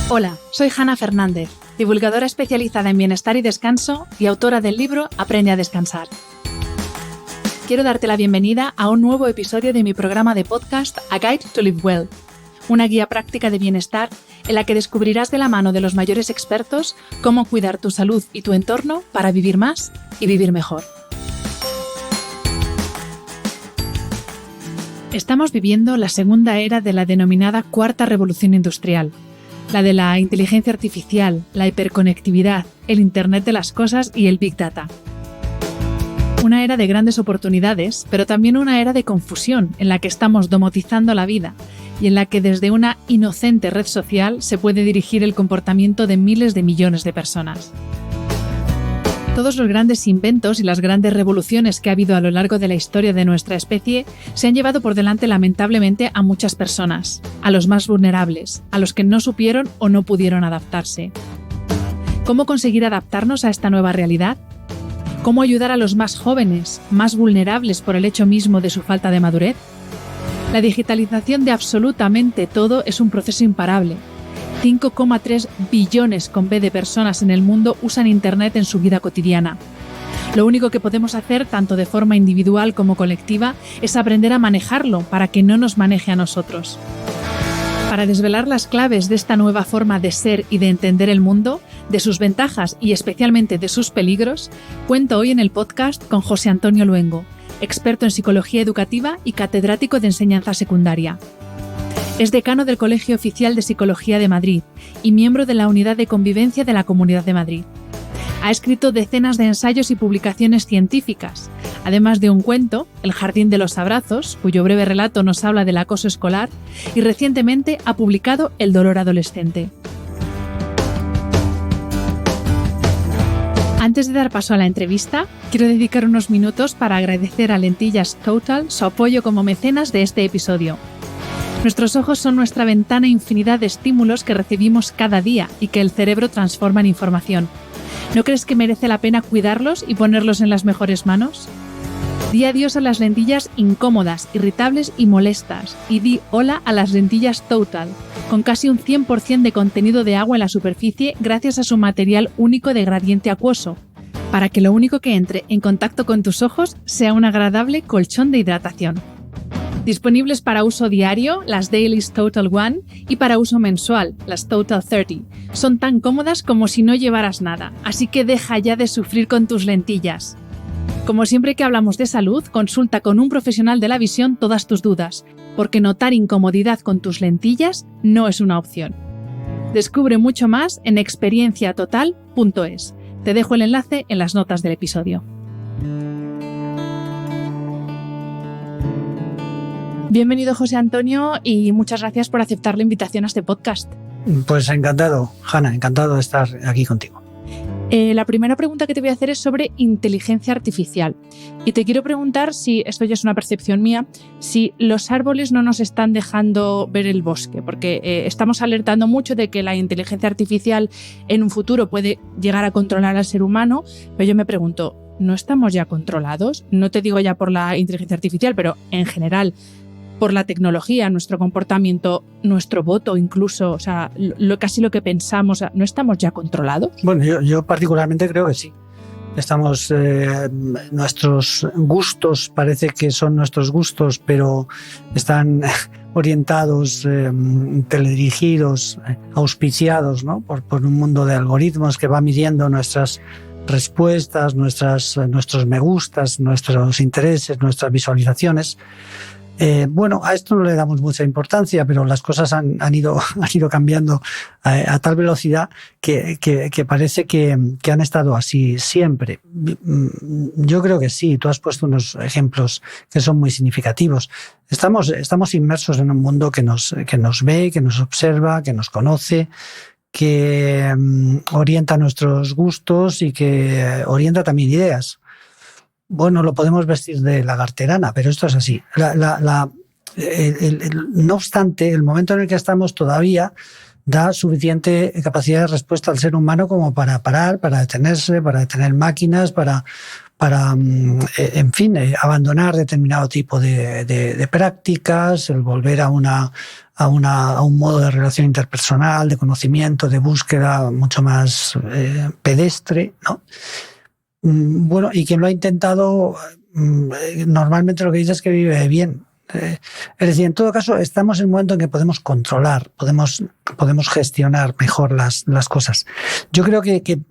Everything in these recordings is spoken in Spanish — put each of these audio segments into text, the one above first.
Hola, soy Hanna Fernández, divulgadora especializada en bienestar y descanso y autora del libro Aprende a descansar. Quiero darte la bienvenida a un nuevo episodio de mi programa de podcast A Guide to Live Well, una guía práctica de bienestar en la que descubrirás de la mano de los mayores expertos cómo cuidar tu salud y tu entorno para vivir más y vivir mejor. Estamos viviendo la segunda era de la denominada Cuarta Revolución Industrial, la de la inteligencia artificial, la hiperconectividad, el Internet de las cosas y el Big Data. Una era de grandes oportunidades, pero también una era de confusión en la que estamos domotizando la vida y en la que desde una inocente red social se puede dirigir el comportamiento de miles de millones de personas. Todos los grandes inventos y las grandes revoluciones que ha habido a lo largo de la historia de nuestra especie se han llevado por delante lamentablemente a muchas personas, a los más vulnerables, a los que no supieron o no pudieron adaptarse. ¿Cómo conseguir adaptarnos a esta nueva realidad? ¿Cómo ayudar a los más jóvenes, más vulnerables por el hecho mismo de su falta de madurez? La digitalización de absolutamente todo es un proceso imparable. 5,3 billones con B de personas en el mundo usan Internet en su vida cotidiana. Lo único que podemos hacer, tanto de forma individual como colectiva, es aprender a manejarlo para que no nos maneje a nosotros. Para desvelar las claves de esta nueva forma de ser y de entender el mundo, de sus ventajas y especialmente de sus peligros, cuento hoy en el podcast con José Antonio Luengo, experto en psicología educativa y catedrático de enseñanza secundaria. Es decano del Colegio Oficial de Psicología de Madrid y miembro de la Unidad de Convivencia de la Comunidad de Madrid. Ha escrito decenas de ensayos y publicaciones científicas, además de un cuento, El Jardín de los Abrazos, cuyo breve relato nos habla del acoso escolar, y recientemente ha publicado El dolor adolescente. Antes de dar paso a la entrevista, quiero dedicar unos minutos para agradecer a Lentillas Total su apoyo como mecenas de este episodio. Nuestros ojos son nuestra ventana a infinidad de estímulos que recibimos cada día y que el cerebro transforma en información. ¿No crees que merece la pena cuidarlos y ponerlos en las mejores manos? Di adiós a las lentillas incómodas, irritables y molestas y di hola a las lentillas Total, con casi un 100% de contenido de agua en la superficie gracias a su material único de gradiente acuoso, para que lo único que entre en contacto con tus ojos sea un agradable colchón de hidratación. Disponibles para uso diario, las Dailies Total One, y para uso mensual, las Total 30. Son tan cómodas como si no llevaras nada, así que deja ya de sufrir con tus lentillas. Como siempre que hablamos de salud, consulta con un profesional de la visión todas tus dudas, porque notar incomodidad con tus lentillas no es una opción. Descubre mucho más en experienciatotal.es. Te dejo el enlace en las notas del episodio. Bienvenido, José Antonio, y muchas gracias por aceptar la invitación a este podcast. Pues encantado, Hanna, encantado de estar aquí contigo. La primera pregunta que te voy a hacer es sobre inteligencia artificial. Y te quiero preguntar si, esto ya es una percepción mía, si los árboles no nos están dejando ver el bosque, porque estamos alertando mucho de que la inteligencia artificial en un futuro puede llegar a controlar al ser humano, pero yo me pregunto, ¿no estamos ya controlados? No te digo ya por la inteligencia artificial, pero en general, por la tecnología, nuestro comportamiento, nuestro voto incluso, o sea, casi lo que pensamos, ¿no estamos ya controlados? Bueno, yo particularmente creo que sí. Estamos, nuestros gustos parece que son nuestros gustos, pero están orientados, teledirigidos, auspiciados, ¿no? por un mundo de algoritmos que va midiendo nuestras respuestas, nuestros me gustas, nuestros intereses, nuestras visualizaciones. Bueno, a esto no le damos mucha importancia, pero las cosas han ido cambiando a tal velocidad que parece que han estado así siempre. Yo creo que sí, tú has puesto unos ejemplos que son muy significativos. Estamos inmersos en un mundo que nos ve, que nos observa, que nos conoce, que orienta nuestros gustos y que orienta también ideas. Bueno, lo podemos vestir de lagarterana, pero esto es así. No obstante, el momento en el que estamos todavía da suficiente capacidad de respuesta al ser humano como para parar, para detenerse, para detener máquinas, para en fin, abandonar determinado tipo de prácticas, el volver a a un modo de relación interpersonal, de conocimiento, de búsqueda mucho más pedestre, ¿no? Bueno, y quien lo ha intentado, normalmente lo que dice es que vive bien. Es decir, en todo caso, estamos en un momento en que podemos controlar, podemos gestionar mejor las cosas. Yo creo que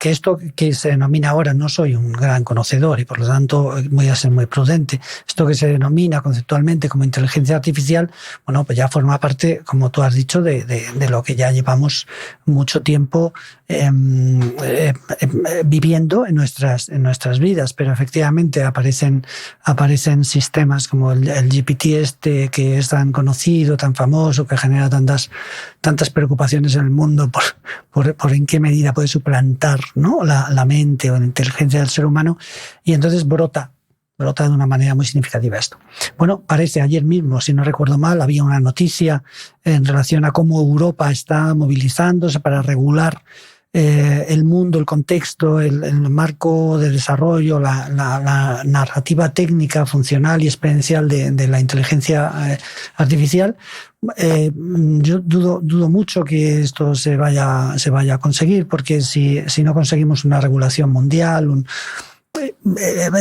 esto que se denomina ahora, no soy un gran conocedor y por lo tanto voy a ser muy prudente, esto que se denomina conceptualmente como inteligencia artificial, bueno, pues ya forma parte, como tú has dicho, de lo que ya llevamos mucho tiempo viviendo en nuestras vidas, pero efectivamente aparecen sistemas como el GPT que es tan conocido, tan famoso, que genera tantas preocupaciones en el mundo por en qué medida puede suplantar, ¿no?, la mente o la inteligencia del ser humano, y entonces brota de una manera muy significativa esto. Bueno, parece ayer mismo, si no recuerdo mal, había una noticia en relación a cómo Europa está movilizándose para regular el mundo, el contexto, el marco de desarrollo, la narrativa técnica, funcional y experiencial de la inteligencia artificial. Yo dudo mucho que esto se vaya a conseguir, porque si no conseguimos una regulación mundial,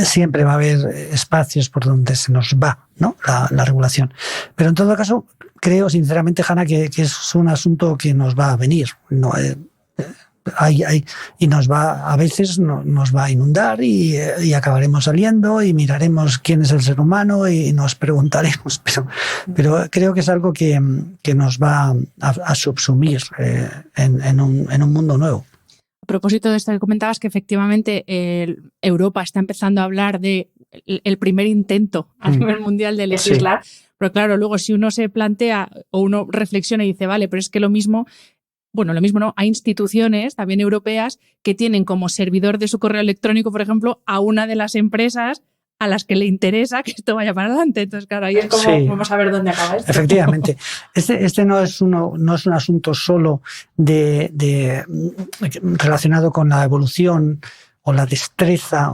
siempre va a haber espacios por donde se nos va, ¿no?, la regulación. Pero en todo caso, creo sinceramente, Hanna, que es un asunto que nos va a venir, ¿no? Y a veces nos va a inundar y acabaremos saliendo y miraremos quién es el ser humano y nos preguntaremos, pero creo que es algo que nos va a subsumir en un mundo nuevo. A propósito de esto que comentabas, que efectivamente Europa está empezando a hablar de el primer intento a nivel mundial de legislar, sí. Pero claro, luego si uno se plantea o uno reflexiona y dice, vale, pero es que lo mismo no, hay instituciones también europeas que tienen como servidor de su correo electrónico, por ejemplo, a una de las empresas a las que le interesa que esto vaya para adelante. Entonces, claro, ahí es como, sí, vamos a ver dónde acaba esto. Efectivamente. Este no es un asunto solo relacionado con la evolución o la destreza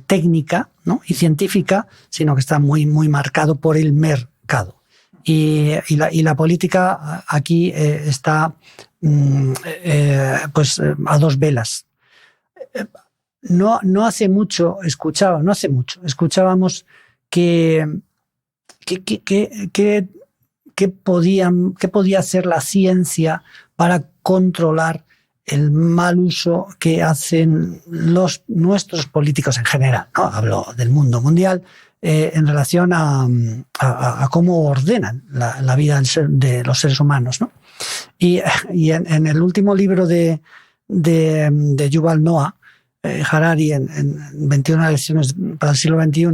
técnica, ¿no?, y científica, sino que está muy, muy marcado por el mercado. Y la política aquí está a dos velas. No hace mucho escuchábamos que podía hacer la ciencia para controlar el mal uso que hacen nuestros políticos en general, ¿no? Hablo del mundo mundial, en relación a cómo ordenan la vida de los seres humanos, ¿no? Y en el último libro de Yuval Noah Harari, en 21 lecciones para el siglo XXI,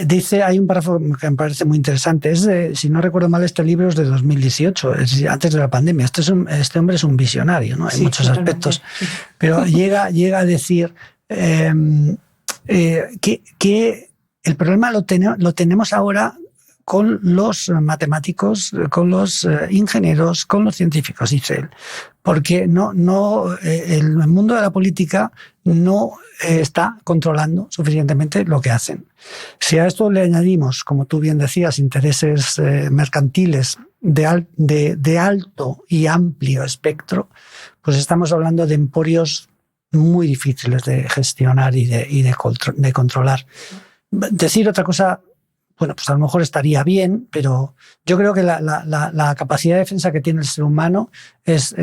dice, hay un párrafo que me parece muy interesante. Si no recuerdo mal, este libro es de 2018, es decir, antes de la pandemia. Este hombre es un visionario, ¿no? En muchos aspectos. Sí. Pero llega a decir que el problema lo tenemos ahora con los matemáticos, con los ingenieros, con los científicos, dice él. Porque el mundo de la política no está controlando suficientemente lo que hacen. Si a esto le añadimos, como tú bien decías, intereses mercantiles de alto y amplio espectro, pues estamos hablando de emporios muy difíciles de gestionar y de controlar. Decir otra cosa, bueno, pues a lo mejor estaría bien, pero yo creo que la capacidad de defensa que tiene el ser humano es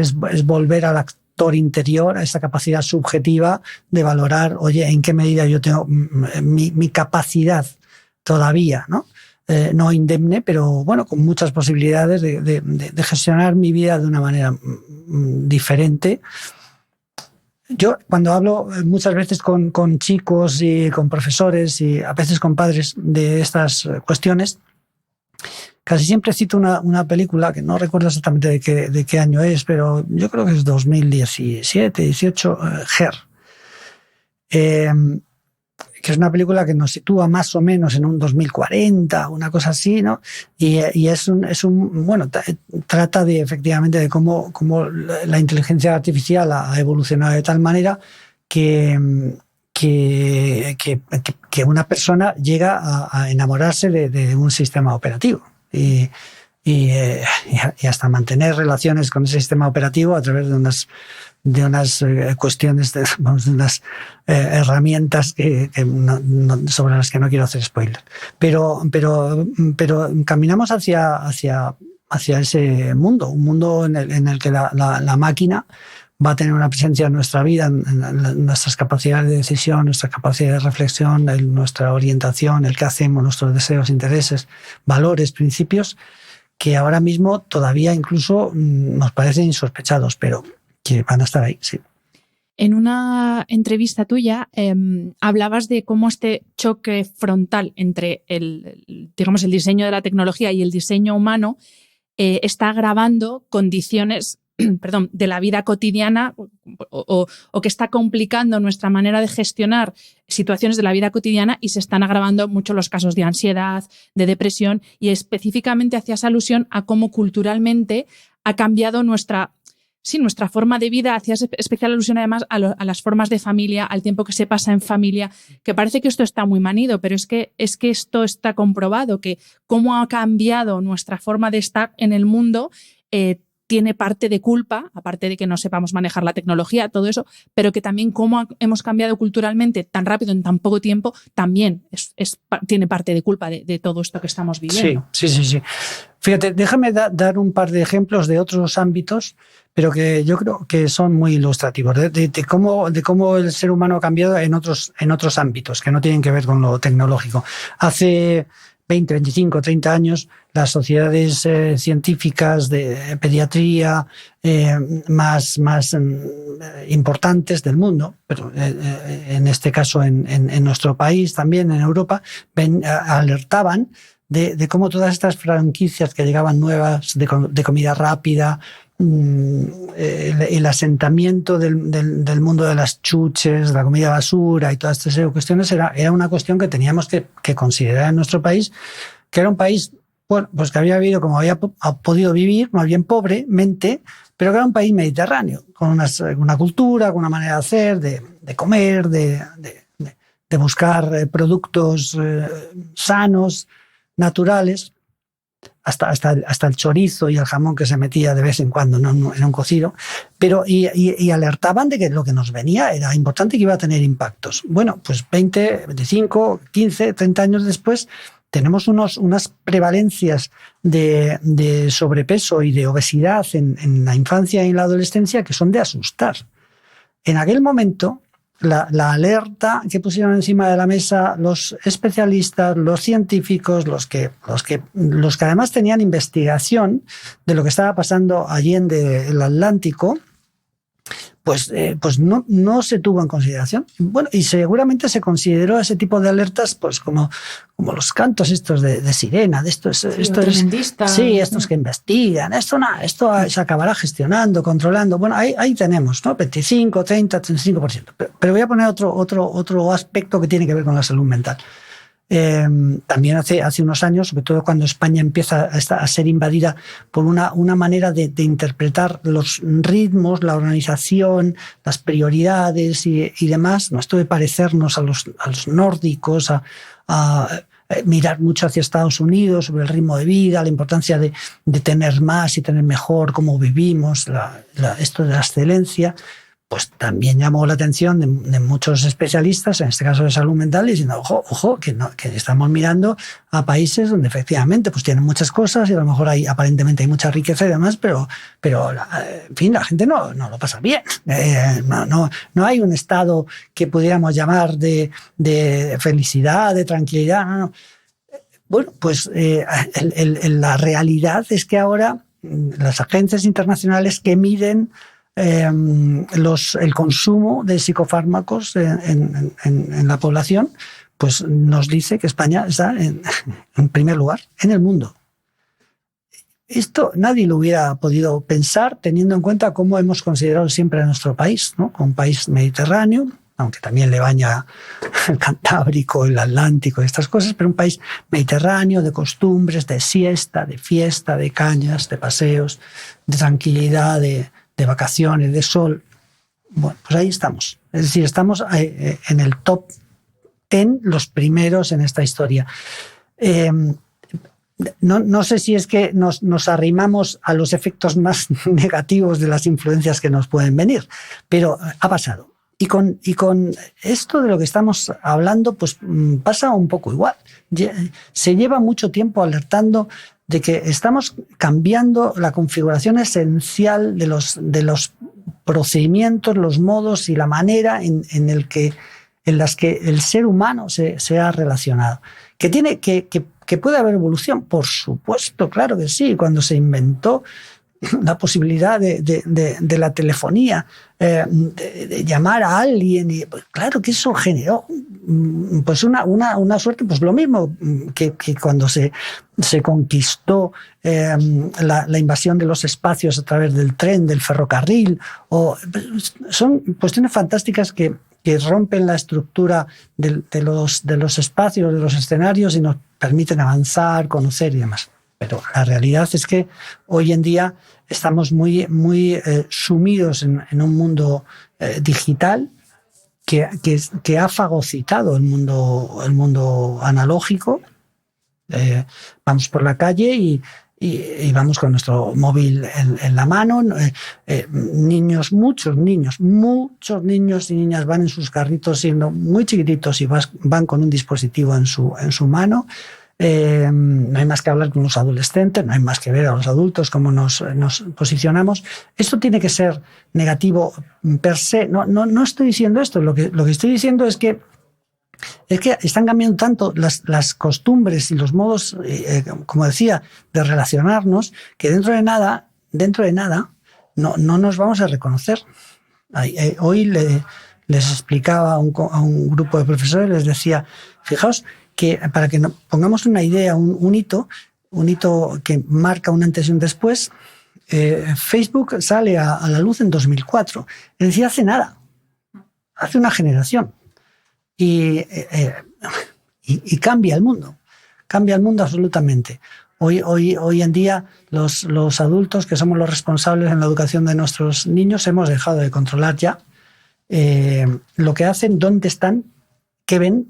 volver al actor interior, a esa capacidad subjetiva de valorar, oye, en qué medida yo tengo mi capacidad todavía, ¿no? No indemne, pero bueno, con muchas posibilidades de gestionar mi vida de una manera diferente. Yo, cuando hablo muchas veces con chicos y con profesores y a veces con padres de estas cuestiones, casi siempre cito una película que no recuerdo exactamente de qué año es, pero yo creo que es 2017, 18, Her. Que es una película que nos sitúa más o menos en un 2040, una cosa así, ¿no? Y bueno, trata efectivamente de cómo la inteligencia artificial ha evolucionado de tal manera que una persona llega a enamorarse de un sistema operativo. Y y hasta mantener relaciones con ese sistema operativo a través de unas cuestiones, de unas herramientas sobre las que no quiero hacer spoiler. Pero caminamos hacia ese mundo, un mundo en el que la máquina va a tener una presencia en nuestra vida, en nuestras capacidades de decisión, nuestra capacidad de reflexión, nuestra orientación, el qué hacemos, nuestros deseos, intereses, valores, principios, que ahora mismo todavía incluso nos parecen insospechados, pero que van a estar ahí, sí. En una entrevista tuya hablabas de cómo este choque frontal entre el diseño de la tecnología y el diseño humano está agravando condiciones de la vida cotidiana o que está complicando nuestra manera de gestionar situaciones de la vida cotidiana, y se están agravando mucho los casos de ansiedad, de depresión, y específicamente hacías alusión a cómo culturalmente ha cambiado nuestra forma de vida. Hacías especial alusión además a las formas de familia, al tiempo que se pasa en familia, que parece que esto está muy manido, pero es que esto está comprobado, que cómo ha cambiado nuestra forma de estar en el mundo tiene parte de culpa, aparte de que no sepamos manejar la tecnología, todo eso, pero que también cómo hemos cambiado culturalmente tan rápido en tan poco tiempo también tiene parte de culpa de todo esto que estamos viviendo. Sí. Fíjate, déjame dar un par de ejemplos de otros ámbitos, pero que yo creo que son muy ilustrativos de cómo el ser humano ha cambiado en otros ámbitos que no tienen que ver con lo tecnológico. Hace 20, 25, 30 años, las sociedades científicas de pediatría más importantes del mundo, pero en este caso en nuestro país, también en Europa, alertaban de cómo todas estas franquicias que llegaban nuevas de comida rápida, el asentamiento del mundo de las chuches, de la comida basura y todas estas cuestiones era una cuestión que teníamos que considerar en nuestro país, que era un país, bueno, pues que había vivido como había podido vivir, más bien pobremente, pero que era un país mediterráneo, con una cultura, con una manera de hacer, de comer, de buscar productos sanos, naturales. Hasta el chorizo y el jamón que se metía de vez en cuando en un cocido, pero y alertaban de que lo que nos venía era importante y que iba a tener impactos. Bueno, pues 20, 25, 15, 30 años después tenemos unas prevalencias de sobrepeso y de obesidad en la infancia y en la adolescencia que son de asustar. En aquel momento, la alerta que pusieron encima de la mesa los especialistas, los científicos, los que además tenían investigación de lo que estaba pasando allende el Atlántico, pues no se tuvo en consideración. Bueno, y seguramente se consideró ese tipo de alertas pues como los cantos estos de sirena, de estos que investigan, esto se acabará gestionando, controlando. Bueno, ahí tenemos, ¿no? 25, 30, 35%. Pero voy a poner otro aspecto que tiene que ver con la salud mental. También hace unos años, sobre todo cuando España empieza a ser invadida por una manera de interpretar los ritmos, la organización, las prioridades y demás, ¿no? Esto de parecernos a los nórdicos, a mirar mucho hacia Estados Unidos sobre el ritmo de vida, la importancia de tener más y tener mejor, cómo vivimos, esto de la excelencia. Pues también llamó la atención de muchos especialistas, en este caso de salud mental, diciendo, ojo, que estamos mirando a países donde efectivamente pues tienen muchas cosas y a lo mejor aparentemente hay mucha riqueza y demás, pero en fin, la gente no lo pasa bien. No hay un estado que pudiéramos llamar de felicidad, de tranquilidad. No. Bueno, pues la realidad es que ahora las agencias internacionales que miden el consumo de psicofármacos en la población, pues nos dice que España está en primer lugar en el mundo. Esto nadie lo hubiera podido pensar teniendo en cuenta cómo hemos considerado siempre a nuestro país, ¿no? Como un país mediterráneo, aunque también le baña el Cantábrico, el Atlántico y estas cosas, pero un país mediterráneo de costumbres, de siesta, de fiesta, de cañas, de paseos, de tranquilidad, de vacaciones, de sol. Bueno, pues ahí estamos. Es decir, estamos en el top 10, los primeros en esta historia. no sé si es que nos arrimamos a los efectos más negativos de las influencias que nos pueden venir, pero ha pasado. Y con esto de lo que estamos hablando, pues pasa un poco igual. Se lleva mucho tiempo alertando de que estamos cambiando la configuración esencial de los procedimientos, los modos y la manera en las que el ser humano se ha relacionado. Que puede haber evolución, por supuesto, claro que sí. Cuando se inventó la posibilidad de la telefonía, de llamar a alguien, y pues claro que eso generó pues una suerte, pues lo mismo que cuando se conquistó la invasión de los espacios a través del tren, del ferrocarril, son cuestiones fantásticas que rompen la estructura de los espacios, de los escenarios, y nos permiten avanzar, conocer y demás. Pero la realidad es que hoy en día estamos muy sumidos en un mundo digital que ha fagocitado el mundo analógico. Vamos por la calle y vamos con nuestro móvil en la mano. Muchos niños y niñas van en sus carritos siendo muy chiquititos y van con un dispositivo en su mano. No hay más que hablar con los adolescentes, no hay más que ver a los adultos cómo nos posicionamos. Esto tiene que ser negativo per se. No estoy diciendo esto. Lo que estoy diciendo es que están cambiando tanto las costumbres y los modos, como decía, de relacionarnos, que dentro de nada no nos vamos a reconocer. Hoy les explicaba a un grupo de profesores, les decía, fijaos, que para que pongamos una idea, un hito que marca un antes y un después, Facebook sale a la luz en 2004, es decir, hace nada, hace una generación, y cambia el mundo absolutamente. Hoy en día los adultos, que somos los responsables en la educación de nuestros niños, hemos dejado de controlar ya lo que hacen, dónde están, qué ven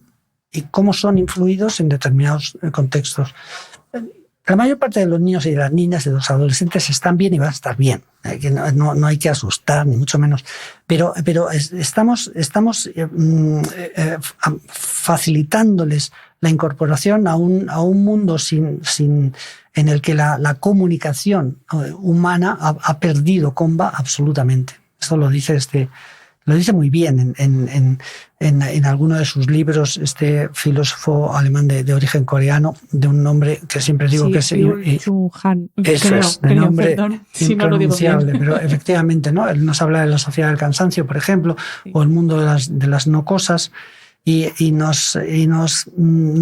y cómo son influidos en determinados contextos. La mayor parte de los niños y de las niñas, de los adolescentes, están bien y van a estar bien. No hay que asustar, ni mucho menos. Pero estamos facilitándoles la incorporación a un mundo en el que la comunicación humana ha perdido comba absolutamente. Esto lo dice muy bien en alguno de sus libros este filósofo alemán de origen coreano, de un nombre que siempre digo que es Byung-Chul Han. Eso es, de nombre impronunciable, pero efectivamente, ¿no? Él nos habla de la sociedad del cansancio, por ejemplo, o el mundo de las no cosas, y nos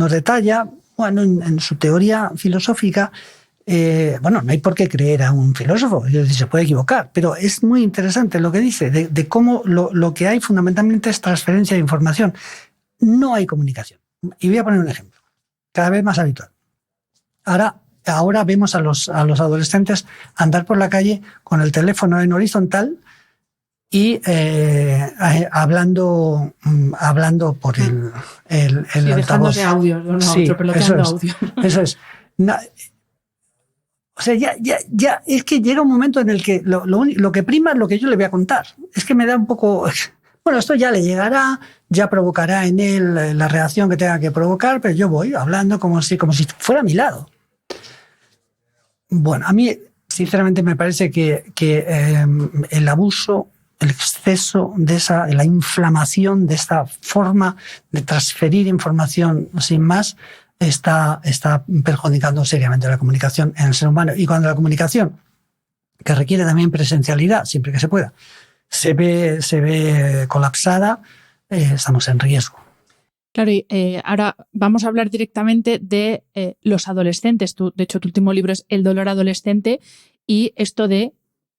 detalla, bueno, en su teoría filosófica. No hay por qué creer a un filósofo, es decir, se puede equivocar, pero es muy interesante lo que dice, de cómo lo que hay fundamentalmente es transferencia de información. No hay comunicación. Y voy a poner un ejemplo, cada vez más habitual. Ahora vemos a los adolescentes andar por la calle con el teléfono en horizontal y hablando por el altavoz. Dejándose audio, uno a otro, peloteando audio. Eso es. O sea, ya es que llega un momento en el que lo que prima es lo que yo le voy a contar. Es que me da un poco... Bueno, esto ya le llegará, ya provocará en él la reacción que tenga que provocar, pero yo voy hablando como si fuera a mi lado. Bueno, a mí, sinceramente, me parece que el abuso, el exceso de la inflamación de esta forma de transferir información sin más, está perjudicando seriamente la comunicación en el ser humano. Y cuando la comunicación, que requiere también presencialidad, siempre que se pueda, se ve colapsada, estamos en riesgo. Claro, y ahora vamos a hablar directamente de los adolescentes. De hecho, tu último libro es El dolor adolescente, y esto de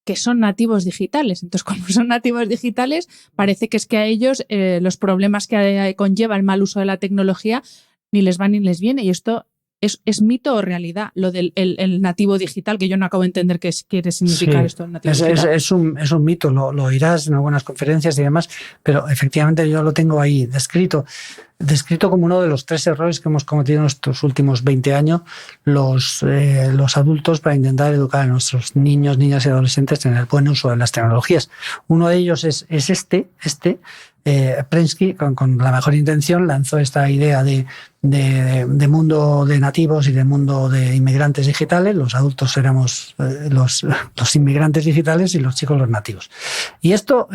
que son nativos digitales. Entonces, como son nativos digitales, parece que es que a ellos los problemas que conlleva el mal uso de la tecnología ni les va ni les viene. Y esto es mito o realidad, lo del el nativo digital, que yo no acabo de entender qué quiere significar esto. Nativo digital. Es un mito, lo oirás en algunas conferencias y demás, pero efectivamente yo lo tengo ahí descrito. descrito como uno de los 3 errores que hemos cometido en estos últimos 20 años los adultos para intentar educar a nuestros niños, niñas y adolescentes en el buen uso de las tecnologías. Uno de ellos es este. Prensky, con la mejor intención, lanzó esta idea de mundo de nativos y de mundo de inmigrantes digitales. Los adultos éramos los inmigrantes digitales y los chicos los nativos. Y esto,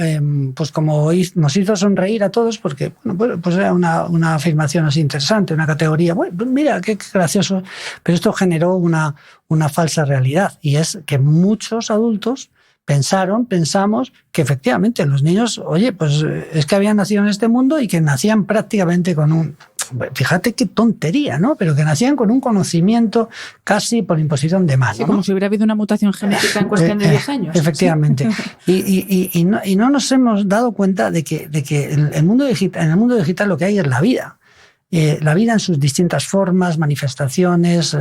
pues como nos hizo sonreír a todos, porque bueno, pues era una afirmación así interesante, una categoría, bueno, mira, qué gracioso, pero esto generó una falsa realidad, y es que muchos adultos pensamos que efectivamente los niños, oye, pues es que habían nacido en este mundo y que nacían prácticamente con fíjate qué tontería, ¿no? Pero que nacían con un conocimiento casi por imposición de mano. Sí, como si hubiera habido una mutación genética en cuestión de 10 años. Efectivamente. ¿Sí? Y no nos hemos dado cuenta de que en el mundo digital lo que hay es la vida. La vida en sus distintas formas, manifestaciones,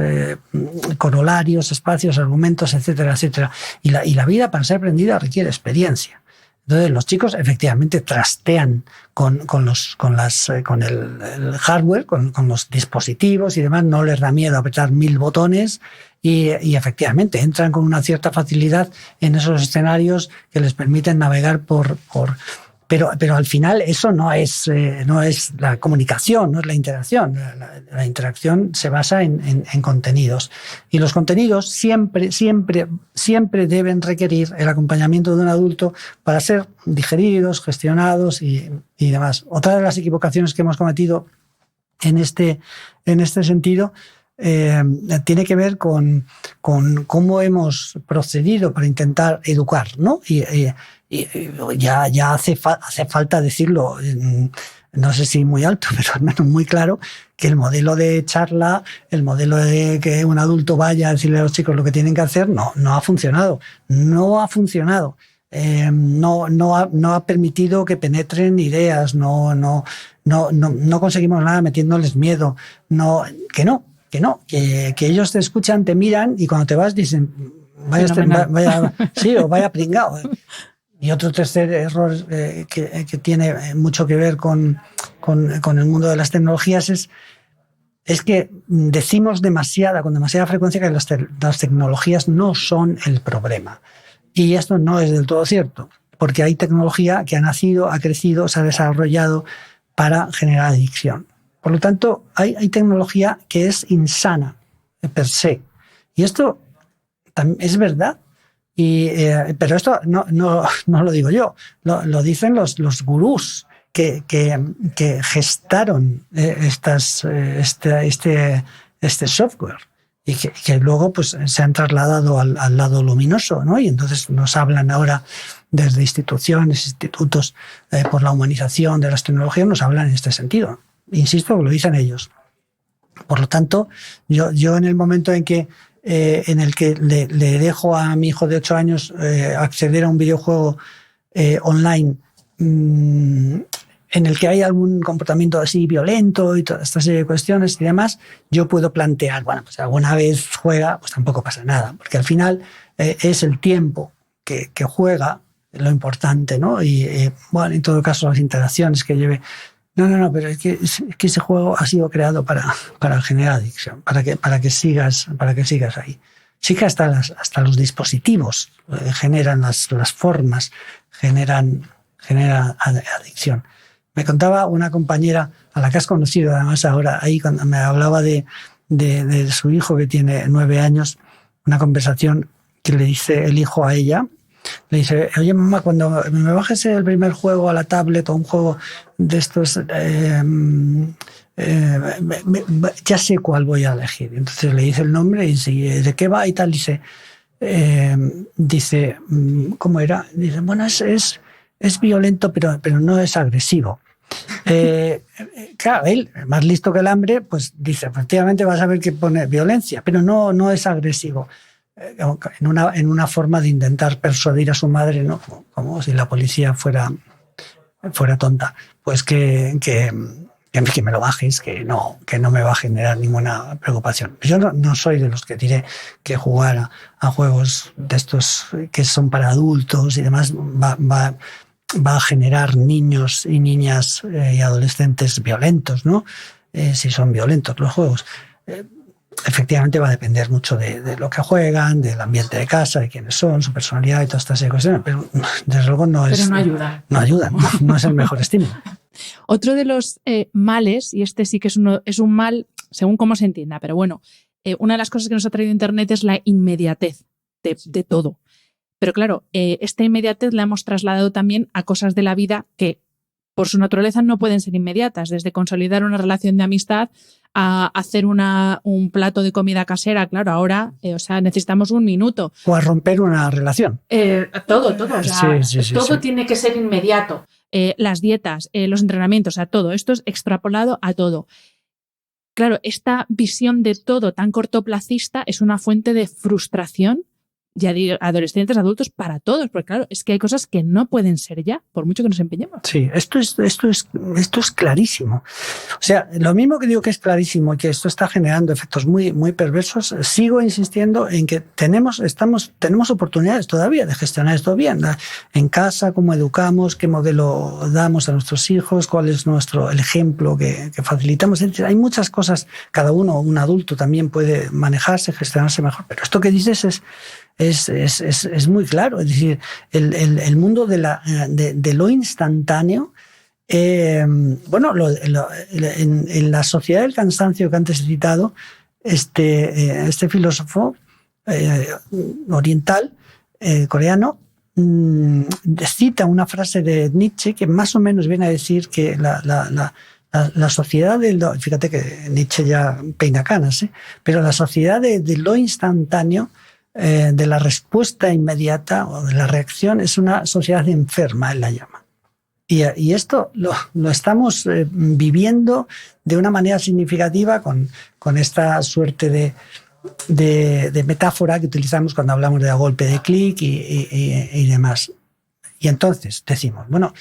corolarios, espacios, argumentos, etcétera, etcétera. Y la vida, para ser aprendida, requiere experiencia. Entonces los chicos efectivamente trastean con el hardware, con los dispositivos y demás, no les da miedo apretar 1000 botones y efectivamente entran con una cierta facilidad en esos escenarios que les permiten navegar pero al final eso no es la comunicación, no es la interacción. La interacción se basa en contenidos. Y los contenidos siempre deben requerir el acompañamiento de un adulto para ser digeridos, gestionados y demás. Otra de las equivocaciones que hemos cometido en este sentido tiene que ver con cómo hemos procedido para intentar educar, ¿no? Y ya hace falta decirlo, no sé si muy alto, pero al menos muy claro, que el modelo de charla, el modelo de que un adulto vaya a decirle a los chicos lo que tienen que hacer, no ha funcionado. No ha funcionado. No ha permitido que penetren ideas, no conseguimos nada metiéndoles miedo. Que ellos te escuchan, te miran y cuando te vas dicen vaya pringao. Y otro tercer error que tiene mucho que ver con el mundo de las tecnologías es que decimos con demasiada frecuencia que las tecnologías no son el problema. Y esto no es del todo cierto, porque hay tecnología que ha nacido, ha crecido, se ha desarrollado para generar adicción. Por lo tanto, hay tecnología que es insana per se. Y esto es verdad. Pero esto no lo digo yo, lo dicen los gurús que gestaron este software y que luego pues se han trasladado al lado luminoso, ¿no? Y entonces nos hablan ahora desde institutos por la humanización de las tecnologías, nos hablan en este sentido. Insisto, lo dicen ellos. Por lo tanto, yo en el momento en el que le dejo a mi hijo de 8 años acceder a un videojuego online en el que hay algún comportamiento así violento y toda esta serie de cuestiones y demás, yo puedo plantear, bueno, pues alguna vez juega, pues tampoco pasa nada, porque al final es el tiempo que juega lo importante, ¿no? Y bueno, en todo caso las interacciones que lleve. No, pero es que ese juego ha sido creado para generar adicción, para que sigas ahí. Sí que hasta los dispositivos generan las formas, generan adicción. Me contaba una compañera a la que has conocido además ahora, ahí cuando me hablaba de su hijo que tiene 9 años, una conversación que le dice el hijo a ella. Le dice, oye mamá, cuando me bajes el primer juego a la tablet o un juego de estos, ya sé cuál voy a elegir. Entonces le dice el nombre y dice, ¿de qué va? Y tal, dice, ¿cómo era? Dice, bueno, es violento, pero no es agresivo. Claro, él, más listo que el hambre, pues dice, efectivamente vas a ver que pone violencia, pero no es agresivo. En una forma de intentar persuadir a su madre, ¿no? Como si la policía fuera tonta, pues que me lo bajes, que no me va a generar ninguna preocupación. Yo no soy de los que diré que jugar a juegos de estos que son para adultos y demás va va a generar niños y niñas y adolescentes violentos, ¿no? Si son violentos los juegos. Efectivamente va a depender mucho de lo que juegan, del ambiente de casa, de quiénes son, su personalidad y todas estas cuestiones, pero desde luego no ayuda. No ayuda, no es el mejor estímulo. Otro de los males, y este sí que es un mal según cómo se entienda, pero bueno, una de las cosas que nos ha traído Internet es la inmediatez de todo. Pero claro, esta inmediatez la hemos trasladado también a cosas de la vida que por su naturaleza no pueden ser inmediatas, desde consolidar una relación de amistad a hacer un plato de comida casera. Claro, ahora necesitamos un minuto. O a romper una relación. Todo. O sea, todo tiene que ser inmediato. Las dietas, los entrenamientos, o sea, todo. Esto es extrapolado a todo. Claro, esta visión de todo tan cortoplacista es una fuente de frustración, ya digo, adolescentes, adultos, para todos, porque claro, es que hay cosas que no pueden ser ya, por mucho que nos empeñemos. Sí, esto es clarísimo. O sea, lo mismo que digo que es clarísimo y que esto está generando efectos muy, muy perversos, sigo insistiendo en que tenemos oportunidades todavía de gestionar esto bien. En casa, cómo educamos, qué modelo damos a nuestros hijos, cuál es el ejemplo que facilitamos. Es decir, hay muchas cosas, cada uno, un adulto también puede manejarse, gestionarse mejor, pero esto que dices es muy claro. Es decir, el mundo de lo instantáneo, en la sociedad del cansancio que antes he citado, este filósofo oriental, coreano, cita una frase de Nietzsche que más o menos viene a decir que la sociedad fíjate que Nietzsche ya peina canas, pero la sociedad de lo instantáneo, de la respuesta inmediata o de la reacción, es una sociedad enferma, él la llama. Y esto lo estamos viviendo de una manera significativa con esta suerte de metáfora que utilizamos cuando hablamos de golpe de clic y demás. Y entonces decimos, bueno,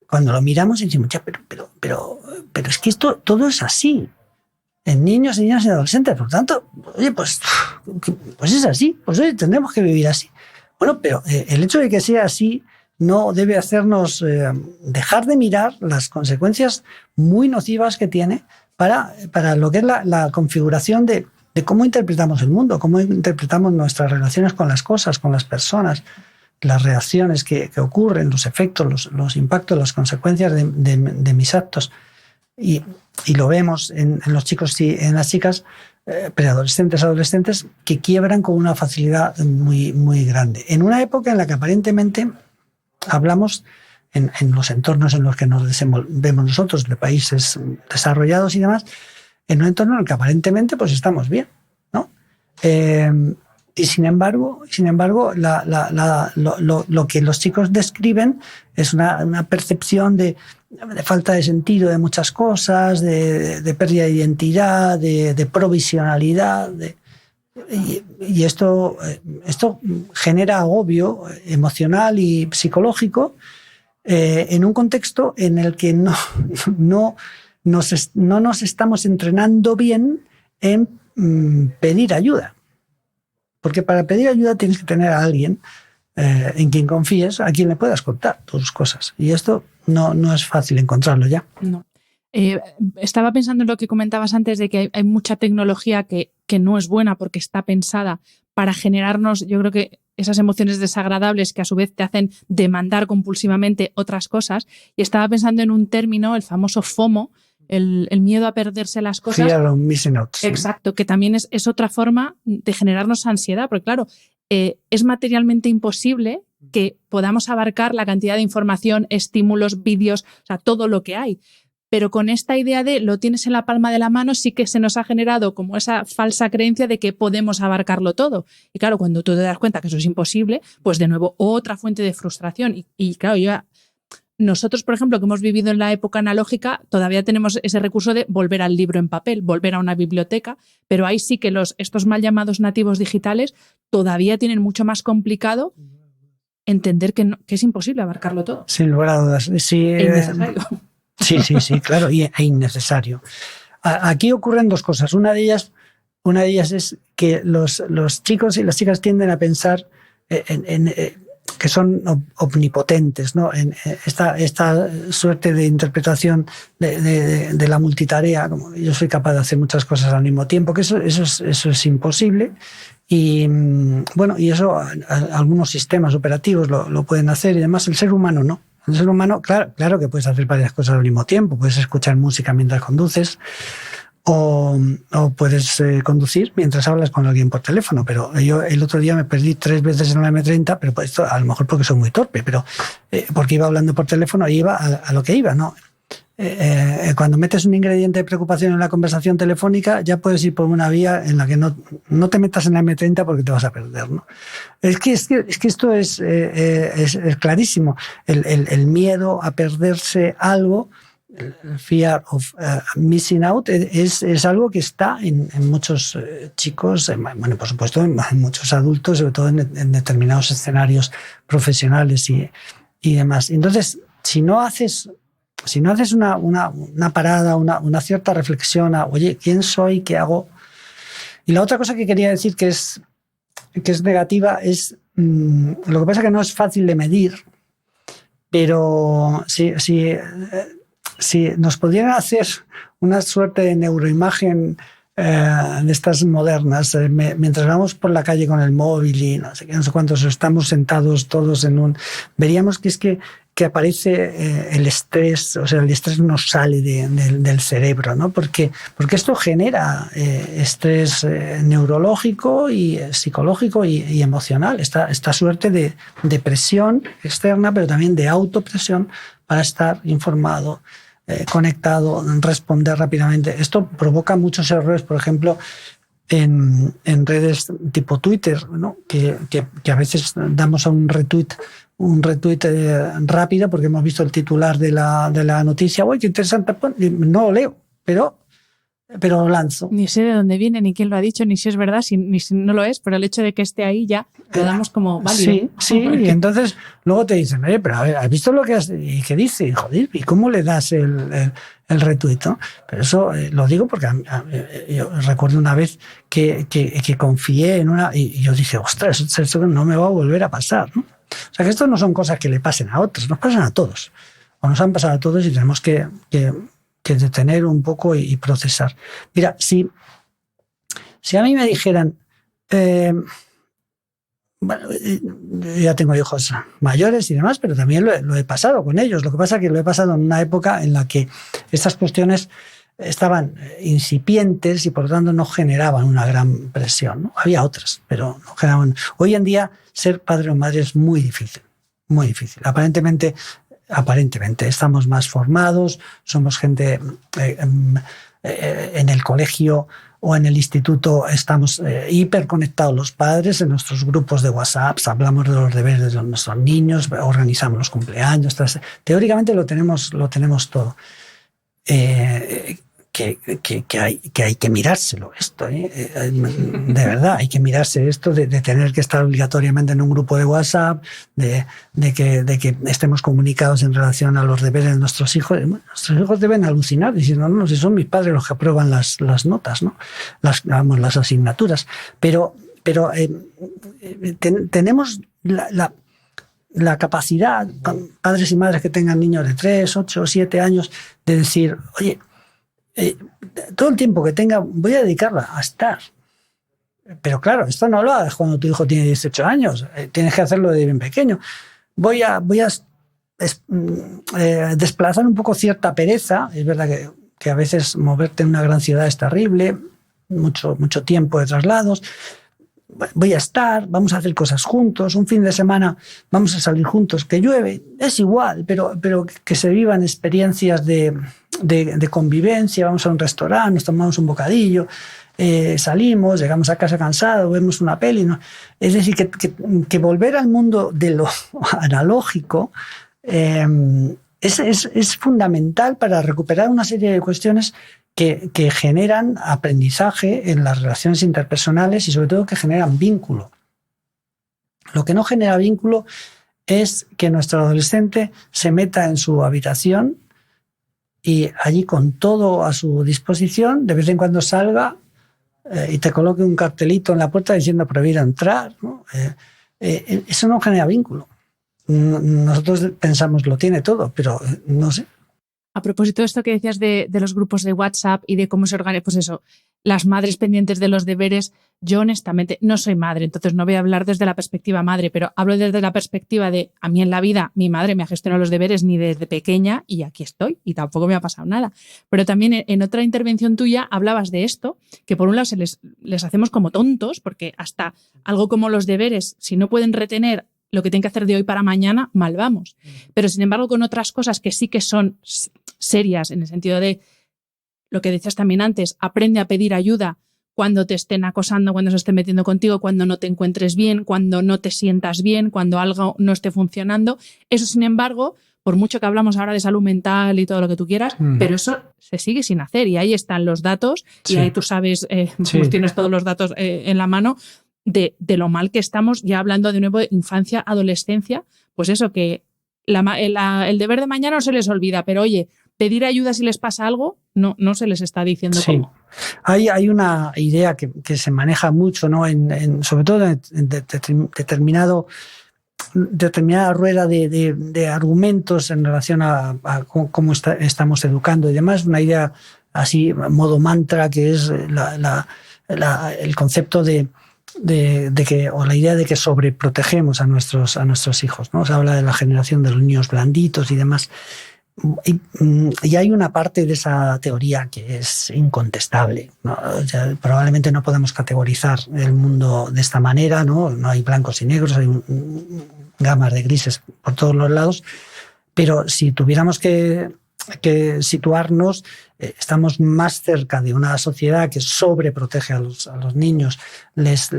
cuando lo miramos decimos, ya, pero es que esto todo es así. En niños, niñas y adolescentes. Por tanto, oye, pues es así. Pues oye, tendremos que vivir así. Bueno, pero el hecho de que sea así no debe hacernos dejar de mirar las consecuencias muy nocivas que tiene para lo que es la configuración de cómo interpretamos el mundo, cómo interpretamos nuestras relaciones con las cosas, con las personas, las reacciones que ocurren, los efectos, los impactos, las consecuencias de mis actos. Y lo vemos en los chicos y en las chicas, preadolescentes, adolescentes, que quiebran con una facilidad muy, muy grande. En una época en la que aparentemente hablamos, en los entornos en los que nos desenvolvemos nosotros, de países desarrollados y demás, en un entorno en el que aparentemente pues estamos bien, ¿no? Y sin embargo lo que los chicos describen es una percepción de falta de sentido de muchas cosas, de pérdida de identidad, de provisionalidad. Y esto genera agobio emocional y psicológico en un contexto en el que no nos estamos entrenando bien en pedir ayuda. Porque para pedir ayuda tienes que tener a alguien en quien confíes, a quien le puedas contar tus cosas. Y esto no es fácil encontrarlo ya. No. Estaba pensando en lo que comentabas antes de que hay mucha tecnología que no es buena porque está pensada para generarnos, yo creo que esas emociones desagradables que a su vez te hacen demandar compulsivamente otras cosas. Y estaba pensando en un término, el famoso FOMO, el miedo a perderse las cosas. Fear of missing out. Sí. Exacto, que también es otra forma de generarnos ansiedad, porque claro, es materialmente imposible que podamos abarcar la cantidad de información, estímulos, vídeos, o sea, todo lo que hay. Pero con esta idea de lo tienes en la palma de la mano, sí que se nos ha generado como esa falsa creencia de que podemos abarcarlo todo. Y claro, cuando tú te das cuenta que eso es imposible, pues de nuevo otra fuente de frustración. Y claro, nosotros, por ejemplo, que hemos vivido en la época analógica, todavía tenemos ese recurso de volver al libro en papel, volver a una biblioteca, pero ahí sí que estos mal llamados nativos digitales todavía tienen mucho más complicado entender que es imposible abarcarlo todo. Sin lugar a dudas. Sí, innecesario. Sí, claro, e innecesario. Aquí ocurren dos cosas. Una de ellas es que los chicos y las chicas tienden a pensar que son omnipotentes, ¿no? En esta suerte de interpretación de la multitarea, como yo soy capaz de hacer muchas cosas al mismo tiempo, que eso es imposible. Y bueno, y eso algunos sistemas operativos lo pueden hacer, y además el ser humano no. El ser humano, claro que puedes hacer varias cosas al mismo tiempo, puedes escuchar música mientras conduces, o puedes conducir mientras hablas con alguien por teléfono. Pero yo el otro día me perdí 3 veces en la M30, pero esto a lo mejor porque soy muy torpe, pero porque iba hablando por teléfono y iba a lo que iba, ¿no? Cuando metes un ingrediente de preocupación en la conversación telefónica, ya puedes ir por una vía en la que no te metas en la M30 porque te vas a perder, ¿no? Es que esto es clarísimo. El miedo a perderse algo, el fear of missing out, es algo que está en muchos chicos, bueno, por supuesto en muchos adultos, sobre todo en determinados escenarios profesionales y demás. Entonces, si no haces una parada, una cierta reflexión a, oye, ¿quién soy? ¿Qué hago? Y la otra cosa que quería decir que es negativa es, lo que pasa es que no es fácil de medir, pero si nos pudieran hacer una suerte de neuroimagen de estas modernas, mientras vamos por la calle con el móvil y no sé qué, no sé cuántos, estamos sentados todos veríamos que aparece el estrés, o sea, el estrés nos sale del cerebro, ¿no? Porque esto genera estrés neurológico y psicológico y emocional, esta suerte de presión externa, pero también de autopresión para estar informado, conectado, responder rápidamente. Esto provoca muchos errores, por ejemplo, en redes tipo Twitter, ¿no? Que a veces damos a un retweet rápido porque hemos visto el titular de la noticia. ¡Uy, qué interesante! No lo leo, pero lo lanzo. Ni sé de dónde viene, ni quién lo ha dicho, ni si es verdad, ni si no lo es, pero el hecho de que esté ahí ya lo damos como válido. Sí, y entonces luego te dicen, oye, pero a ver, ¿has visto lo que y qué dice? Joder, ¿y cómo le das el retweet, ¿no? Pero eso lo digo porque yo recuerdo una vez que confié en una y yo dije, ostras, esto no me va a volver a pasar, ¿no? O sea, que esto no son cosas que le pasen a otros, nos pasan a todos, o nos han pasado a todos y tenemos que detener un poco y procesar. Mira, si a mí me dijeran, bueno, ya tengo hijos mayores y demás, pero también lo he pasado con ellos. Lo que pasa es que lo he pasado en una época en la que estas cuestiones estaban incipientes y por lo tanto no generaban una gran presión, ¿no? Había otras, pero no generaban. Hoy en día ser padre o madre es muy difícil, muy difícil. Aparentemente estamos más formados, somos gente en el colegio o en el instituto, estamos hiperconectados los padres en nuestros grupos de WhatsApp, hablamos de los deberes de nuestros niños, organizamos los cumpleaños, teóricamente lo tenemos todo. Que hay que mirárselo esto, de verdad, hay que mirarse esto de tener que estar obligatoriamente en un grupo de WhatsApp, de que estemos comunicados en relación a los deberes de nuestros hijos. Nuestros hijos deben alucinar diciendo, no, si son mis padres los que aprueban las notas, ¿no? Las asignaturas. Pero tenemos la capacidad, padres y madres que tengan niños de 3, 8, 7 años, de decir, oye, todo el tiempo que tenga voy a dedicarla a estar. Pero claro, esto no lo hagas cuando tu hijo tiene 18 años, tienes que hacerlo de bien pequeño. Voy a desplazar un poco cierta pereza. Es verdad que a veces moverte en una gran ciudad es terrible, mucho tiempo de traslados. Voy a estar, vamos a hacer cosas juntos, un fin de semana vamos a salir juntos, que llueve, es igual, pero que se vivan experiencias de convivencia, vamos a un restaurante, nos tomamos un bocadillo, salimos, llegamos a casa cansados, vemos una peli, ¿no? Es decir, que volver al mundo de lo analógico es fundamental para recuperar una serie de cuestiones que generan aprendizaje en las relaciones interpersonales y sobre todo que generan vínculo. Lo que no genera vínculo es que nuestro adolescente se meta en su habitación y allí con todo a su disposición, de vez en cuando salga y te coloque un cartelito en la puerta diciendo prohibido entrar, ¿no? Eso no genera vínculo. nosotros pensamos lo tiene todo, pero no sé. A propósito de esto que decías de los grupos de WhatsApp y de cómo se organiza, pues eso, las madres pendientes de los deberes, yo honestamente no soy madre, entonces no voy a hablar desde la perspectiva madre, pero hablo desde la perspectiva de a mí en la vida mi madre me ha gestionado los deberes ni desde pequeña y aquí estoy y tampoco me ha pasado nada. Pero también en otra intervención tuya hablabas de esto, que por un lado les hacemos como tontos, porque hasta algo como los deberes, si no pueden retener lo que tienen que hacer de hoy para mañana, mal vamos. Pero sin embargo con otras cosas que sí que son serias, en el sentido de lo que decías también antes, aprende a pedir ayuda cuando te estén acosando, cuando se estén metiendo contigo, cuando no te encuentres bien, cuando no te sientas bien, cuando algo no esté funcionando. Eso, sin embargo, por mucho que hablamos ahora de salud mental y todo lo que tú quieras, pero eso se sigue sin hacer y ahí están los datos y ahí tú sabes, pues tienes todos los datos en la mano de lo mal que estamos, ya hablando de nuevo de infancia, adolescencia, pues eso, que el deber de mañana no se les olvida, pero oye, pedir ayuda si les pasa algo, no se les está diciendo cómo. Hay una idea que se maneja mucho, ¿no? Sobre todo en determinada rueda de argumentos en relación a cómo estamos educando y demás, una idea así, modo mantra, que es el concepto de que, o la idea de que sobreprotegemos a nuestros hijos, ¿no? Se habla de la generación de los niños blanditos y demás. Y hay una parte de esa teoría que es incontestable, ¿no? O sea, probablemente no podemos categorizar el mundo de esta manera, ¿no? No hay blancos y negros, hay gamas de grises por todos los lados, pero si tuviéramos que situarnos, estamos más cerca de una sociedad que sobreprotege a los niños, les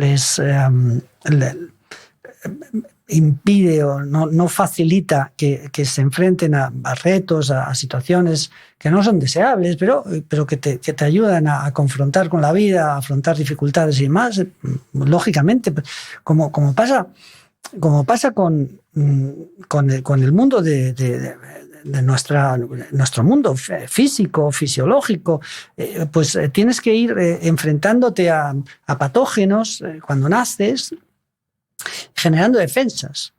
impide o no facilita que se enfrenten a retos, a situaciones que no son deseables, pero que te ayudan a confrontar con la vida, a afrontar dificultades y más, lógicamente, como pasa con el mundo de nuestro mundo físico, fisiológico, pues tienes que ir enfrentándote a patógenos cuando naces, generando defensas.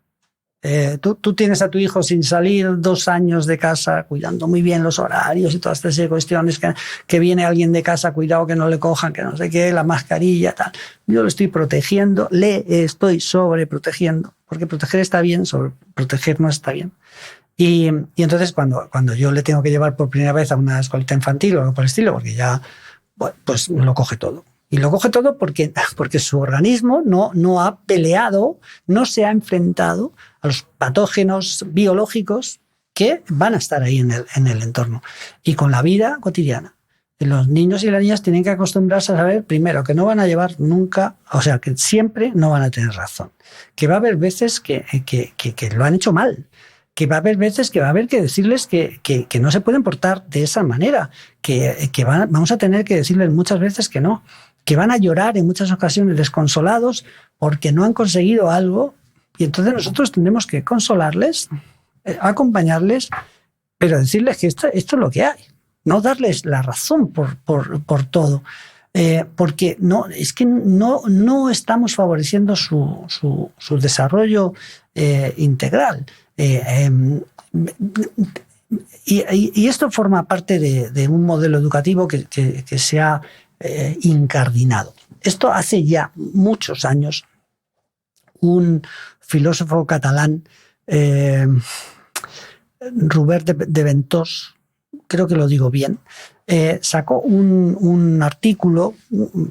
Tú tienes a tu hijo sin salir 2 años de casa, cuidando muy bien los horarios y todas estas cuestiones, que viene alguien de casa, cuidado que no le cojan, que no sé qué, la mascarilla, tal. Yo lo estoy protegiendo, le estoy sobreprotegiendo, porque proteger está bien, sobreproteger no está bien. Y entonces cuando yo le tengo que llevar por primera vez a una escuelita infantil o algo por el estilo, porque ya, bueno, pues lo coge todo. Y lo coge todo porque su organismo no ha peleado, no se ha enfrentado a los patógenos biológicos que van a estar ahí en el entorno. Y con la vida cotidiana, los niños y las niñas tienen que acostumbrarse a saber, primero, que no van a llevar nunca, o sea, que siempre no van a tener razón. Que va a haber veces que lo han hecho mal. Que va a haber veces que va a haber que decirles que no se pueden portar de esa manera. Vamos a tener que decirles muchas veces que no. Que van a llorar en muchas ocasiones desconsolados porque no han conseguido algo, y entonces nosotros tendremos que consolarles, acompañarles, pero decirles que esto es lo que hay, no darles la razón por todo, porque es que no estamos favoreciendo su desarrollo integral. Y esto forma parte de un modelo educativo que se ha incardinado. Esto hace ya muchos años. Un filósofo catalán, Robert de Ventós, creo que lo digo bien, sacó un artículo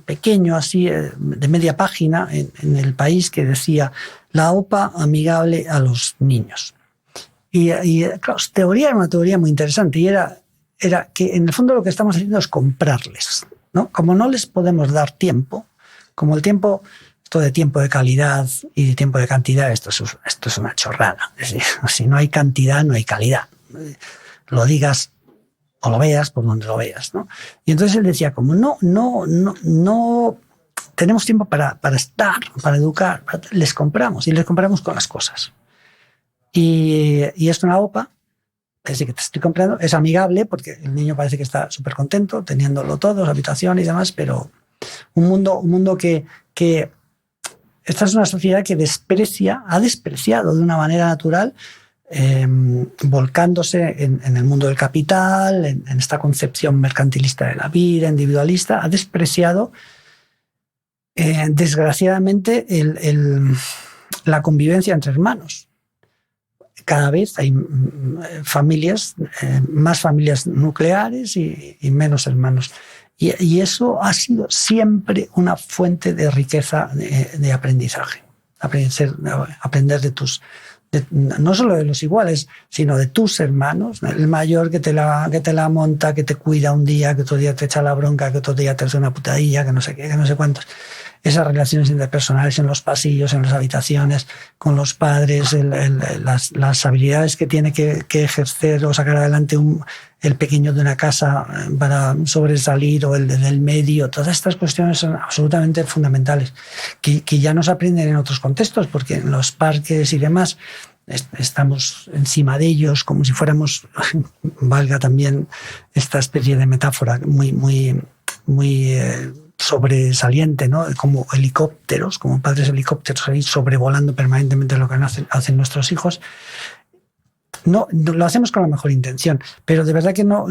pequeño así, de media página en El País, que decía: la OPA amigable a los niños. Y claro, su teoría era una teoría muy interesante, y era que en el fondo lo que estamos haciendo es comprarles, ¿no? Como no les podemos dar tiempo, como el tiempo, esto de tiempo de calidad y de tiempo de cantidad, esto es una chorrada. Es decir, si no hay cantidad, no hay calidad. Lo digas o lo veas por donde lo veas, ¿no? Y entonces él decía, como no tenemos tiempo para estar, para educar, les compramos, y les compramos con las cosas. Y esto en la OPA, es decir, que te estoy comprando, es amigable porque el niño parece que está súper contento teniéndolo todo, su habitación y demás, pero un mundo que esta es una sociedad que ha despreciado de una manera natural, volcándose en el mundo del capital, en esta concepción mercantilista de la vida, individualista, ha despreciado desgraciadamente la convivencia entre hermanos. Cada vez hay familias, más familias nucleares y menos hermanos. Y eso ha sido siempre una fuente de riqueza de aprendizaje. Aprender no solo de los iguales, sino de tus hermanos. El mayor que te la monta, que te cuida un día, que otro día te echa la bronca, que otro día te hace una putadilla, que no sé qué, que no sé cuántos. Esas relaciones interpersonales en los pasillos, en las habitaciones, con los padres, las habilidades que tiene que ejercer o sacar adelante el pequeño de una casa para sobresalir, o el del medio. Todas estas cuestiones son absolutamente fundamentales, que ya nos aprenden en otros contextos, porque en los parques y demás estamos encima de ellos como si fuéramos, valga también esta especie de metáfora muy sobresaliente, ¿no? Como helicópteros, como padres helicópteros ahí sobrevolando permanentemente lo que hacen nuestros hijos. No lo hacemos con la mejor intención, pero de verdad que no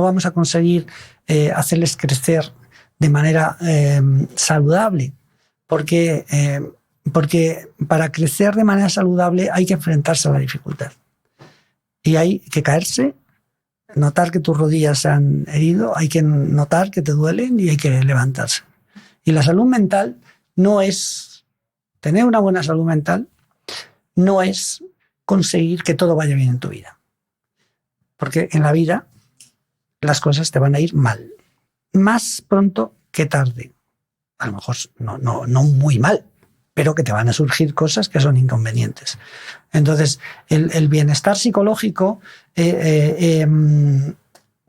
vamos a conseguir hacerles crecer de manera saludable, porque para crecer de manera saludable hay que enfrentarse a la dificultad y hay que caerse, notar que tus rodillas se han herido, hay que notar que te duelen y hay que levantarse. Y la salud mental no es tener una buena salud mental, no es conseguir que todo vaya bien en tu vida. Porque en la vida las cosas te van a ir mal. Más pronto que tarde. A lo mejor no muy mal, pero que te van a surgir cosas que son inconvenientes. Entonces, el bienestar psicológico,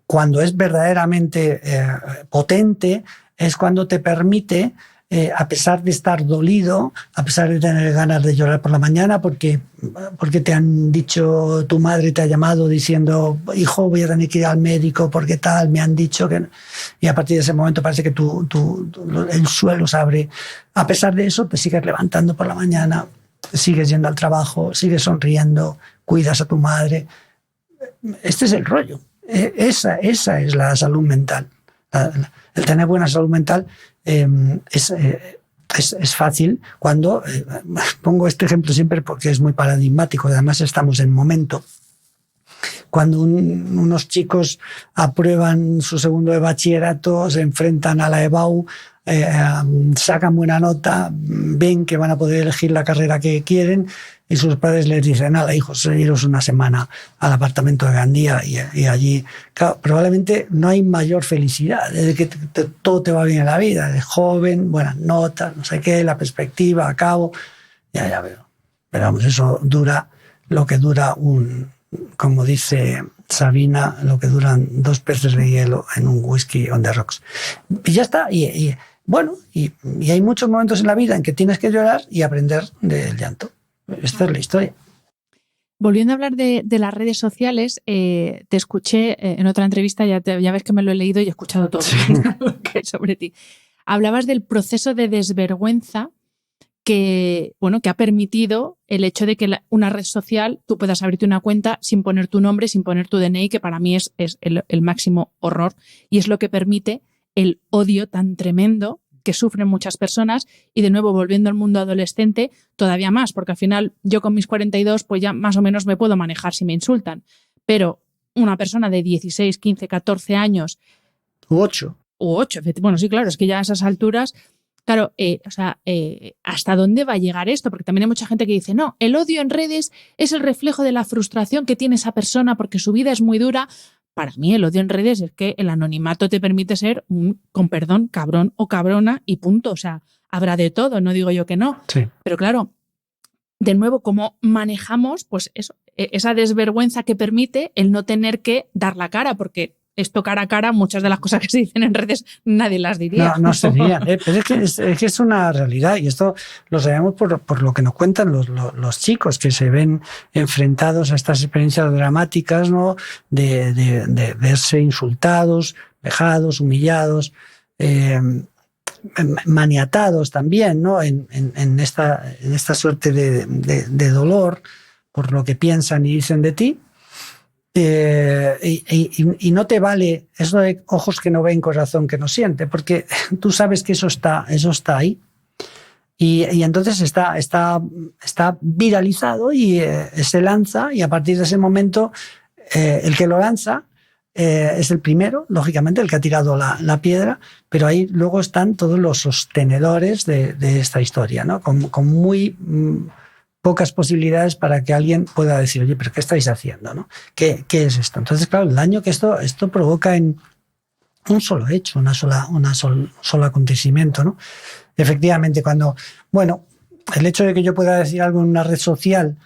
cuando es verdaderamente potente, es cuando te permite, a pesar de estar dolido, a pesar de tener ganas de llorar por la mañana, porque te han dicho, tu madre te ha llamado diciendo, hijo, voy a tener que ir al médico, porque tal, me han dicho que... Y a partir de ese momento parece que el suelo se abre. A pesar de eso, te sigues levantando por la mañana, sigues yendo al trabajo, sigues sonriendo, cuidas a tu madre. Este es el rollo. Esa es la salud mental. El tener buena salud mental es fácil cuando, pongo este ejemplo siempre porque es muy paradigmático, además estamos en momento. Cuando unos chicos aprueban su segundo de bachillerato, se enfrentan a la EBAU, sacan buena nota, ven que van a poder elegir la carrera que quieren y sus padres les dicen, nada, hijos, iros una semana al apartamento de Gandía y allí, claro, probablemente no hay mayor felicidad, desde que todo te va bien en la vida, eres joven, buenas notas, no sé qué, la perspectiva, a cabo, ya veo. Pero vamos, eso dura lo que dura como dice Sabina, lo que duran 2 peces de hielo en un whisky on the rocks. Y ya está. Y hay muchos momentos en la vida en que tienes que llorar y aprender del llanto. Esta es la historia. Volviendo a hablar de las redes sociales, te escuché en otra entrevista, ya ves que me lo he leído y he escuchado todo sobre ti. Hablabas del proceso de desvergüenza que ha permitido el hecho de que una red social tú puedas abrirte una cuenta sin poner tu nombre, sin poner tu DNI, que para mí es el máximo horror, y es lo que permite el odio tan tremendo que sufren muchas personas. Y de nuevo, volviendo al mundo adolescente, todavía más, porque al final yo con mis 42 pues ya más o menos me puedo manejar si me insultan, pero una persona de 16, 15, 14 años u 8, bueno, sí, claro, es que ya a esas alturas, claro, ¿hasta dónde va a llegar esto? Porque también hay mucha gente que dice, no, el odio en redes es el reflejo de la frustración que tiene esa persona porque su vida es muy dura. Para mí el odio en redes es que el anonimato te permite ser con perdón, cabrón o cabrona y punto. O sea, habrá de todo, no digo yo que no. Sí. Pero claro, de nuevo, ¿cómo manejamos pues eso, esa desvergüenza que permite el no tener que dar la cara? Porque esto cara a cara, muchas de las cosas que se dicen en redes nadie las diría. No se dirían, pero es que es una realidad y esto lo sabemos por lo que nos cuentan los chicos que se ven enfrentados a estas experiencias dramáticas, ¿no? De verse insultados, vejados, humillados. maniatados también, ¿no? en esta suerte de dolor por lo que piensan y dicen de ti. Y no te vale eso de ojos que no ven, corazón que no siente, porque tú sabes que eso está ahí. Y entonces está viralizado y se lanza, y a partir de ese momento el que lo lanza es el primero, lógicamente, el que ha tirado la piedra, pero ahí luego están todos los sostenedores de esta historia, ¿no? Con muy pocas posibilidades para que alguien pueda decir, oye, pero ¿qué estáis haciendo, ¿no? ¿Qué es esto? Entonces, claro, el daño que esto provoca en un solo hecho, un solo acontecimiento, ¿no? Efectivamente, el hecho de que yo pueda decir algo en una red social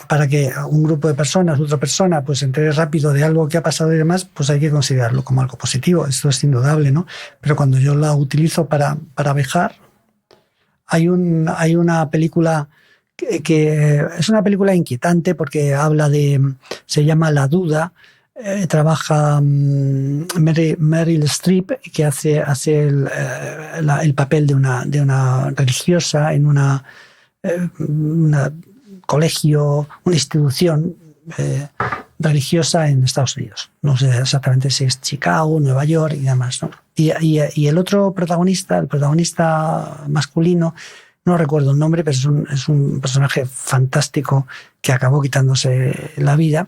para que un grupo de personas, otra persona, pues se entere rápido de algo que ha pasado y demás, pues hay que considerarlo como algo positivo. Esto es indudable, ¿no? Pero cuando yo la utilizo para vejar, hay una película que es una película inquietante porque se llama La Duda. Trabaja Meryl Streep, que hace el papel de una religiosa en una colegio, una institución religiosa en Estados Unidos. No sé exactamente si es Chicago, Nueva York y demás, ¿no? Y el otro protagonista, el protagonista masculino, no recuerdo el nombre, pero es un personaje fantástico que acabó quitándose la vida.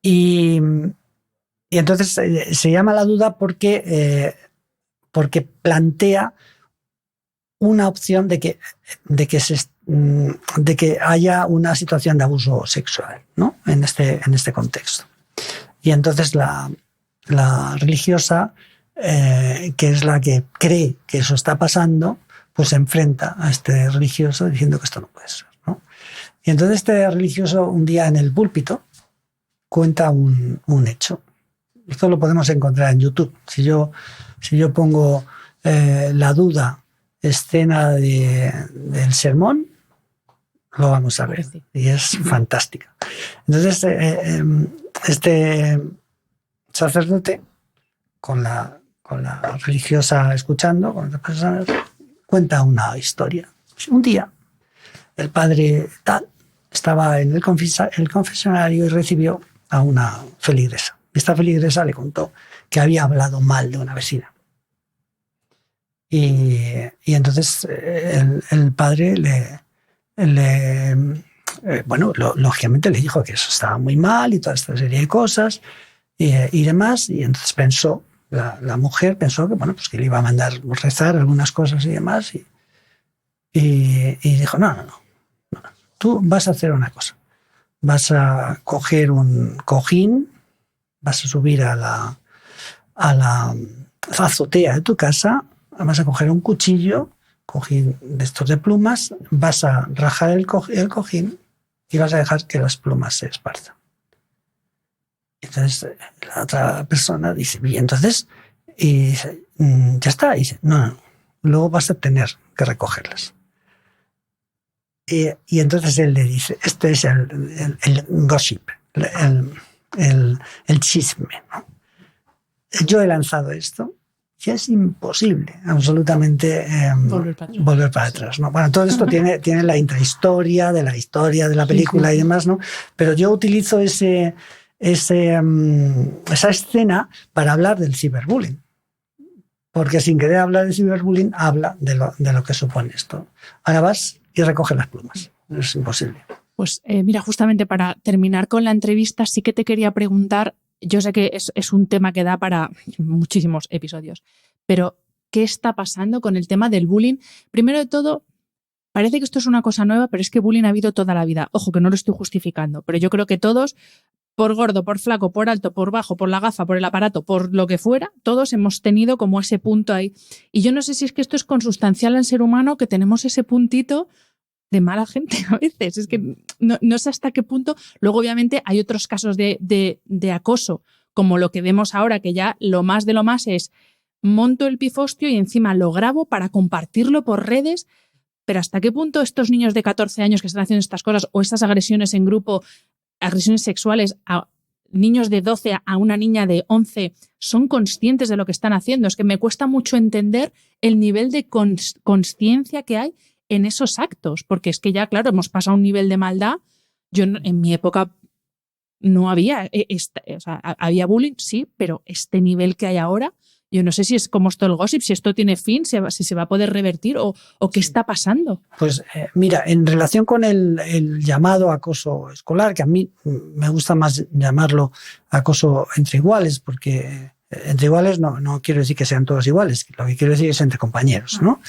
Y entonces se llama La Duda porque plantea una opción de que haya una situación de abuso sexual, ¿no? en este contexto. Y entonces la religiosa, que es la que cree que eso está pasando, pues se enfrenta a este religioso diciendo que esto no puede ser, ¿no? Y entonces este religioso un día en el púlpito cuenta un hecho. Esto lo podemos encontrar en YouTube. Si yo pongo La Duda, escena del sermón, lo vamos a ver. Y es fantástica. Entonces, este sacerdote, con la religiosa escuchando, con otras personas, cuenta una historia. Un día, el padre tal estaba en el confesionario y recibió a una feligresa. Esta feligresa le contó que había hablado mal de una vecina. Y entonces el padre lógicamente le dijo que eso estaba muy mal y toda esta serie de cosas y demás. Y entonces pensó, la mujer pensó que, pues que le iba a mandar rezar algunas cosas y demás. Y dijo, no. Tú vas a hacer una cosa. Vas a coger un cojín, vas a subir a la azotea de tu casa, vas a coger un cojín de estos de plumas, vas a rajar el cojín y vas a dejar que las plumas se esparzan. Entonces la otra persona dice, y entonces, ya está. Y dice, no, luego vas a tener que recogerlas. Y entonces él le dice, este es el gossip, el chisme, ¿no? Yo he lanzado esto y es imposible absolutamente volver para atrás, ¿no? Bueno, todo esto tiene la intrahistoria de la película y demás, ¿no? Pero yo utilizo esa escena para hablar del ciberbullying. Porque sin querer hablar de ciberbullying, habla de lo que supone esto. Ahora vas y recoge las plumas. Es imposible. Pues mira, justamente para terminar con la entrevista, sí que te quería preguntar, yo sé que es un tema que da para muchísimos episodios, pero ¿qué está pasando con el tema del bullying? Primero de todo, parece que esto es una cosa nueva, pero es que bullying ha habido toda la vida. Ojo, que no lo estoy justificando, pero yo creo que todos, por gordo, por flaco, por alto, por bajo, por la gafa, por el aparato, por lo que fuera, todos hemos tenido como ese punto ahí. Y yo no sé si es que esto es consustancial al ser humano, que tenemos ese puntito de mala gente a veces. Es que no sé hasta qué punto. Luego, obviamente, hay otros casos de acoso, como lo que vemos ahora, que ya lo más de lo más es monto el pifostio y encima lo grabo para compartirlo por redes. Pero ¿hasta qué punto estos niños de 14 años que están haciendo estas cosas o estas agresiones en grupo, agresiones sexuales, niños de 12 a una niña de 11 son conscientes de lo que están haciendo. Es que me cuesta mucho entender el nivel de consciencia que hay en esos actos, porque es que ya, claro, hemos pasado a un nivel de maldad. Yo en mi época no había, o sea, había bullying, sí, pero este nivel que hay ahora, yo no sé si es como esto el gossip, si esto tiene fin, si se va a poder revertir o qué está pasando. Pues mira, en relación con el llamado acoso escolar, que a mí me gusta más llamarlo acoso entre iguales, porque entre iguales no quiero decir que sean todos iguales, lo que quiero decir es entre compañeros, ¿no?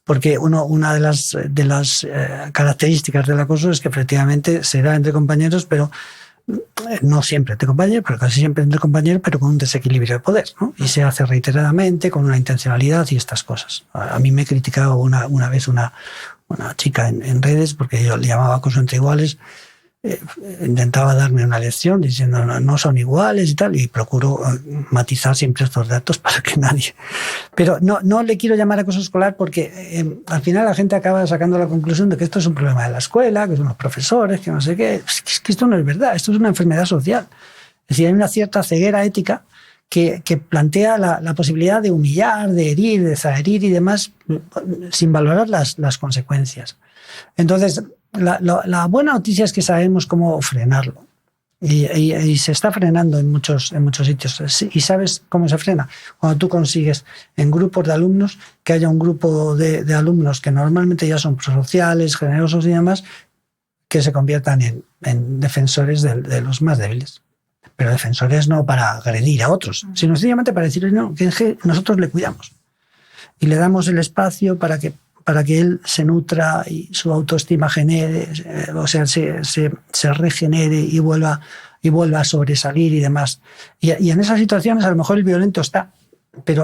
Porque una de las características del acoso es que efectivamente se da entre compañeros, pero no siempre entre compañeros, pero casi siempre entre compañeros, pero con un desequilibrio de poder, ¿no? Y se hace reiteradamente, con una intencionalidad y estas cosas. A mí me criticaba una vez una chica en redes, porque yo le llamaba acoso entre iguales, intentaba darme una lección diciendo no son iguales y tal, y procuro matizar siempre estos datos para que nadie... Pero no le quiero llamar acoso escolar porque al final la gente acaba sacando la conclusión de que esto es un problema de la escuela, que son los profesores, que no sé qué. Es que esto no es verdad, esto es una enfermedad social. Es decir, hay una cierta ceguera ética que plantea la posibilidad de humillar, de herir, de zaherir y demás sin valorar las consecuencias. Entonces, la buena noticia es que sabemos cómo frenarlo y se está frenando en muchos sitios. ¿Y sabes cómo se frena? Cuando tú consigues en grupos de alumnos que haya un grupo de alumnos que normalmente ya son prosociales, generosos y demás, que se conviertan en defensores de los más débiles. Pero defensores no para agredir a otros, sino sencillamente para decirle no, que nosotros le cuidamos y le damos el espacio para que él se nutra y su autoestima genere, o sea, se regenere y vuelva a sobresalir y demás. Y en esas situaciones a lo mejor el violento está,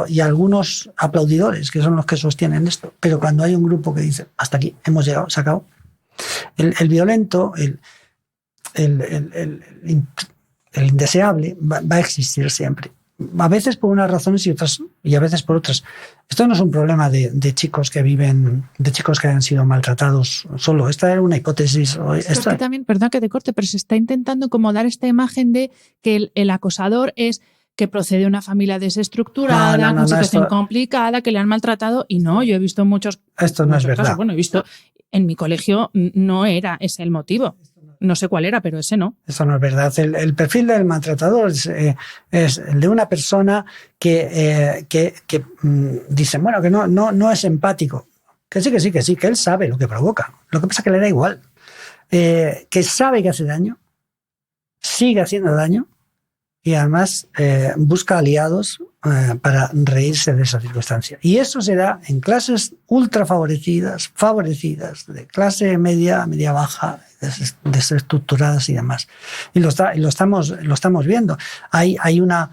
y algunos aplaudidores, que son los que sostienen esto, pero cuando hay un grupo que dice, hasta aquí, hemos llegado, se acabó. El violento, el indeseable va a existir siempre. A veces por unas razones y a veces por otras. Esto no es un problema de chicos que han sido maltratados solo. Esta era una hipótesis. Es que también, perdón que te corte, pero se está intentando como dar esta imagen de que el acosador es que procede de una familia desestructurada, con situación complicada, que le han maltratado, y no, yo he visto muchos... Esto no es verdad. Casos. Bueno, he visto, en mi colegio no era ese el motivo. No sé cuál era, pero ese no. Eso no es verdad. El perfil del maltratador es el de una persona que dice, bueno, que no es empático. Que sí, que él sabe lo que provoca. Lo que pasa es que le da igual. Que sabe que hace daño, sigue haciendo daño y además busca aliados para reírse de esa circunstancia. Y eso se da en clases ultra favorecidas, de clase media baja, desestructuradas y demás. Y lo estamos viendo. Hay una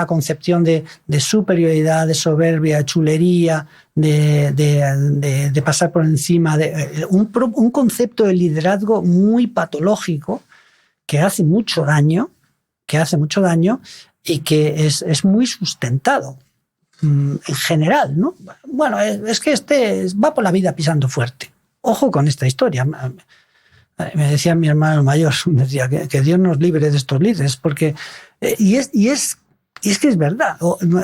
concepción de superioridad, de soberbia, de chulería, de pasar por encima, de un concepto de liderazgo muy patológico que hace mucho daño y que es muy sustentado en general, ¿no? Bueno, es que va por la vida pisando fuerte. Ojo con esta historia. Me decía mi hermano mayor, me decía que Dios nos libre de estos líderes, porque y es que es verdad.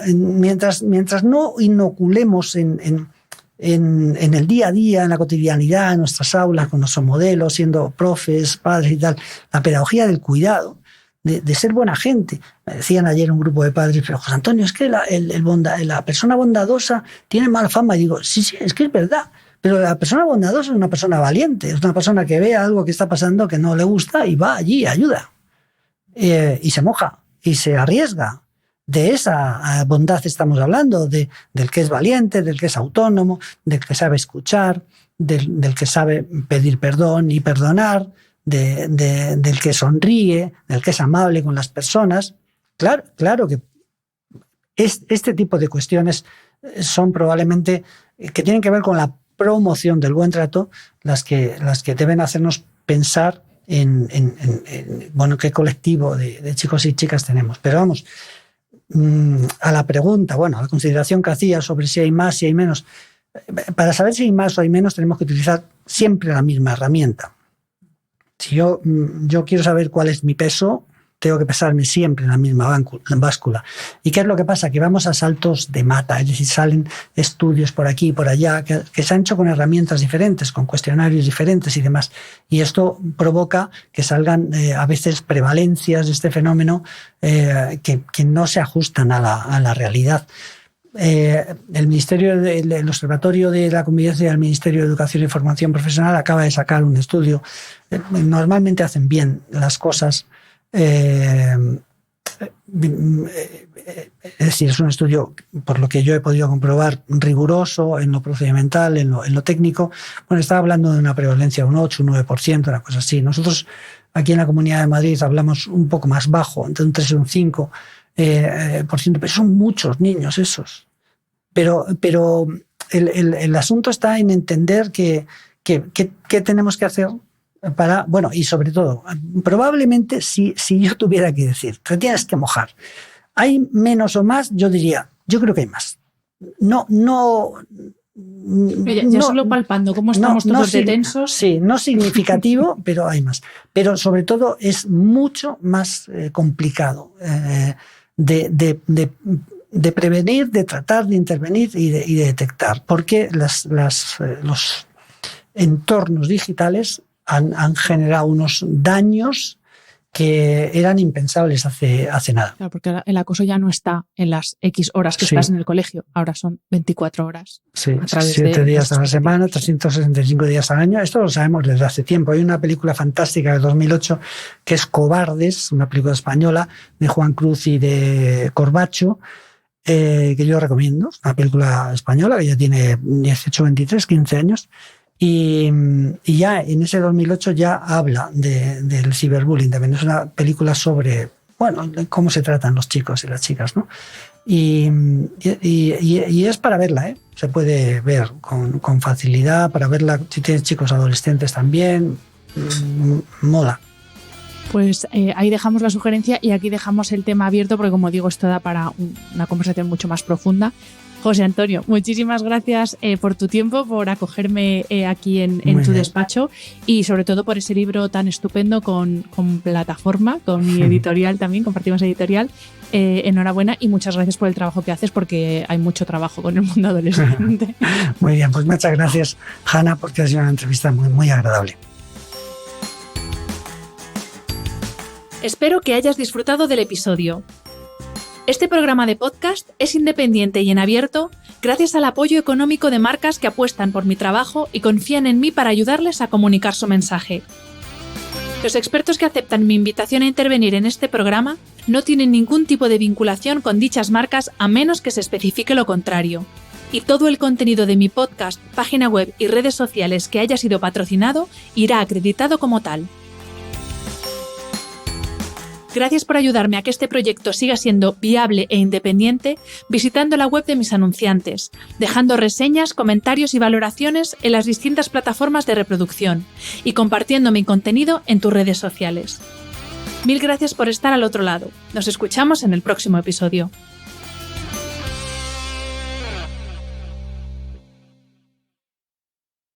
Mientras no inoculemos en el día a día, en la cotidianidad, en nuestras aulas, con nuestros modelos, siendo profes, padres y tal, la pedagogía del cuidado, de ser buena gente. Me decían ayer un grupo de padres, pero José Antonio, es que la persona bondadosa tiene mala fama. Y digo, sí, es que es verdad. Pero la persona bondadosa es una persona valiente, es una persona que ve algo que está pasando que no le gusta y va allí, ayuda. Y se moja, y se arriesga. De esa bondad estamos hablando, del que es valiente, del que es autónomo, del que sabe escuchar, del que sabe pedir perdón y perdonar, del que sonríe, del que es amable con las personas. Claro que este tipo de cuestiones son probablemente que tienen que ver con la promoción del buen trato, las que deben hacernos pensar en qué colectivo de chicos y chicas tenemos. Pero vamos, a la pregunta, a la consideración que hacía sobre si hay más, si hay menos. Para saber si hay más o hay menos tenemos que utilizar siempre la misma herramienta. Si yo quiero saber cuál es mi peso, tengo que pesarme siempre en la misma báscula. ¿Y qué es lo que pasa? Que vamos a saltos de mata, es decir, salen estudios por aquí y por allá que se han hecho con herramientas diferentes, con cuestionarios diferentes y demás. Y esto provoca que salgan a veces prevalencias de este fenómeno que no se ajustan a la realidad. El Observatorio de la Convivencia del Ministerio de Educación y Formación Profesional acaba de sacar un estudio. Normalmente hacen bien las cosas. Es decir, es un estudio, por lo que yo he podido comprobar, riguroso en lo procedimental, en lo técnico. Bueno, estaba hablando de una prevalencia de un 8, un 9%, una cosa así. Nosotros aquí en la Comunidad de Madrid hablamos un poco más bajo, entre un 3 y un 5%, pero son muchos niños esos. Pero el asunto está en entender qué tenemos que hacer para, bueno, y sobre todo, probablemente si yo tuviera que decir, te tienes que mojar, ¿hay menos o más? Yo diría, yo creo que hay más. No, solo palpando cómo estamos todos de tensos. Sí, no significativo, pero hay más. Pero sobre todo es mucho más complicado de prevenir, de tratar, de intervenir y de detectar, porque los entornos digitales han generado unos daños que eran impensables hace nada. Claro, porque el acoso ya no está en las X horas que estás en el colegio, ahora son 24 horas. Sí, 7 días a la semana, 365 días al año. Esto lo sabemos desde hace tiempo. Hay una película fantástica de 2008 que es Cobardes, una película española de Juan Cruz y de Corbacho, que yo recomiendo. Una película española que ya tiene 18, 23, 15 años. Y ya en ese 2008 ya habla del ciberbullying también. Es una película sobre, bueno, cómo se tratan los chicos y las chicas, ¿no? Y es para verla, ¿eh? Se puede ver con facilidad, para verla si tienes chicos adolescentes también. Mola. Pues ahí dejamos la sugerencia y aquí dejamos el tema abierto porque, como digo, esto da para una conversación mucho más profunda. José Antonio, muchísimas gracias por tu tiempo, por acogerme aquí en tu despacho y sobre todo por ese libro tan estupendo con plataforma, con mi editorial también, compartimos editorial. Enhorabuena y muchas gracias por el trabajo que haces porque hay mucho trabajo con el mundo adolescente. Muy bien, pues muchas gracias, Hanna, porque ha sido una entrevista muy, muy agradable. Espero que hayas disfrutado del episodio. Este programa de podcast es independiente y en abierto gracias al apoyo económico de marcas que apuestan por mi trabajo y confían en mí para ayudarles a comunicar su mensaje. Los expertos que aceptan mi invitación a intervenir en este programa no tienen ningún tipo de vinculación con dichas marcas a menos que se especifique lo contrario. Y todo el contenido de mi podcast, página web y redes sociales que haya sido patrocinado irá acreditado como tal. Gracias por ayudarme a que este proyecto siga siendo viable e independiente visitando la web de mis anunciantes, dejando reseñas, comentarios y valoraciones en las distintas plataformas de reproducción y compartiendo mi contenido en tus redes sociales. Mil gracias por estar al otro lado. Nos escuchamos en el próximo episodio.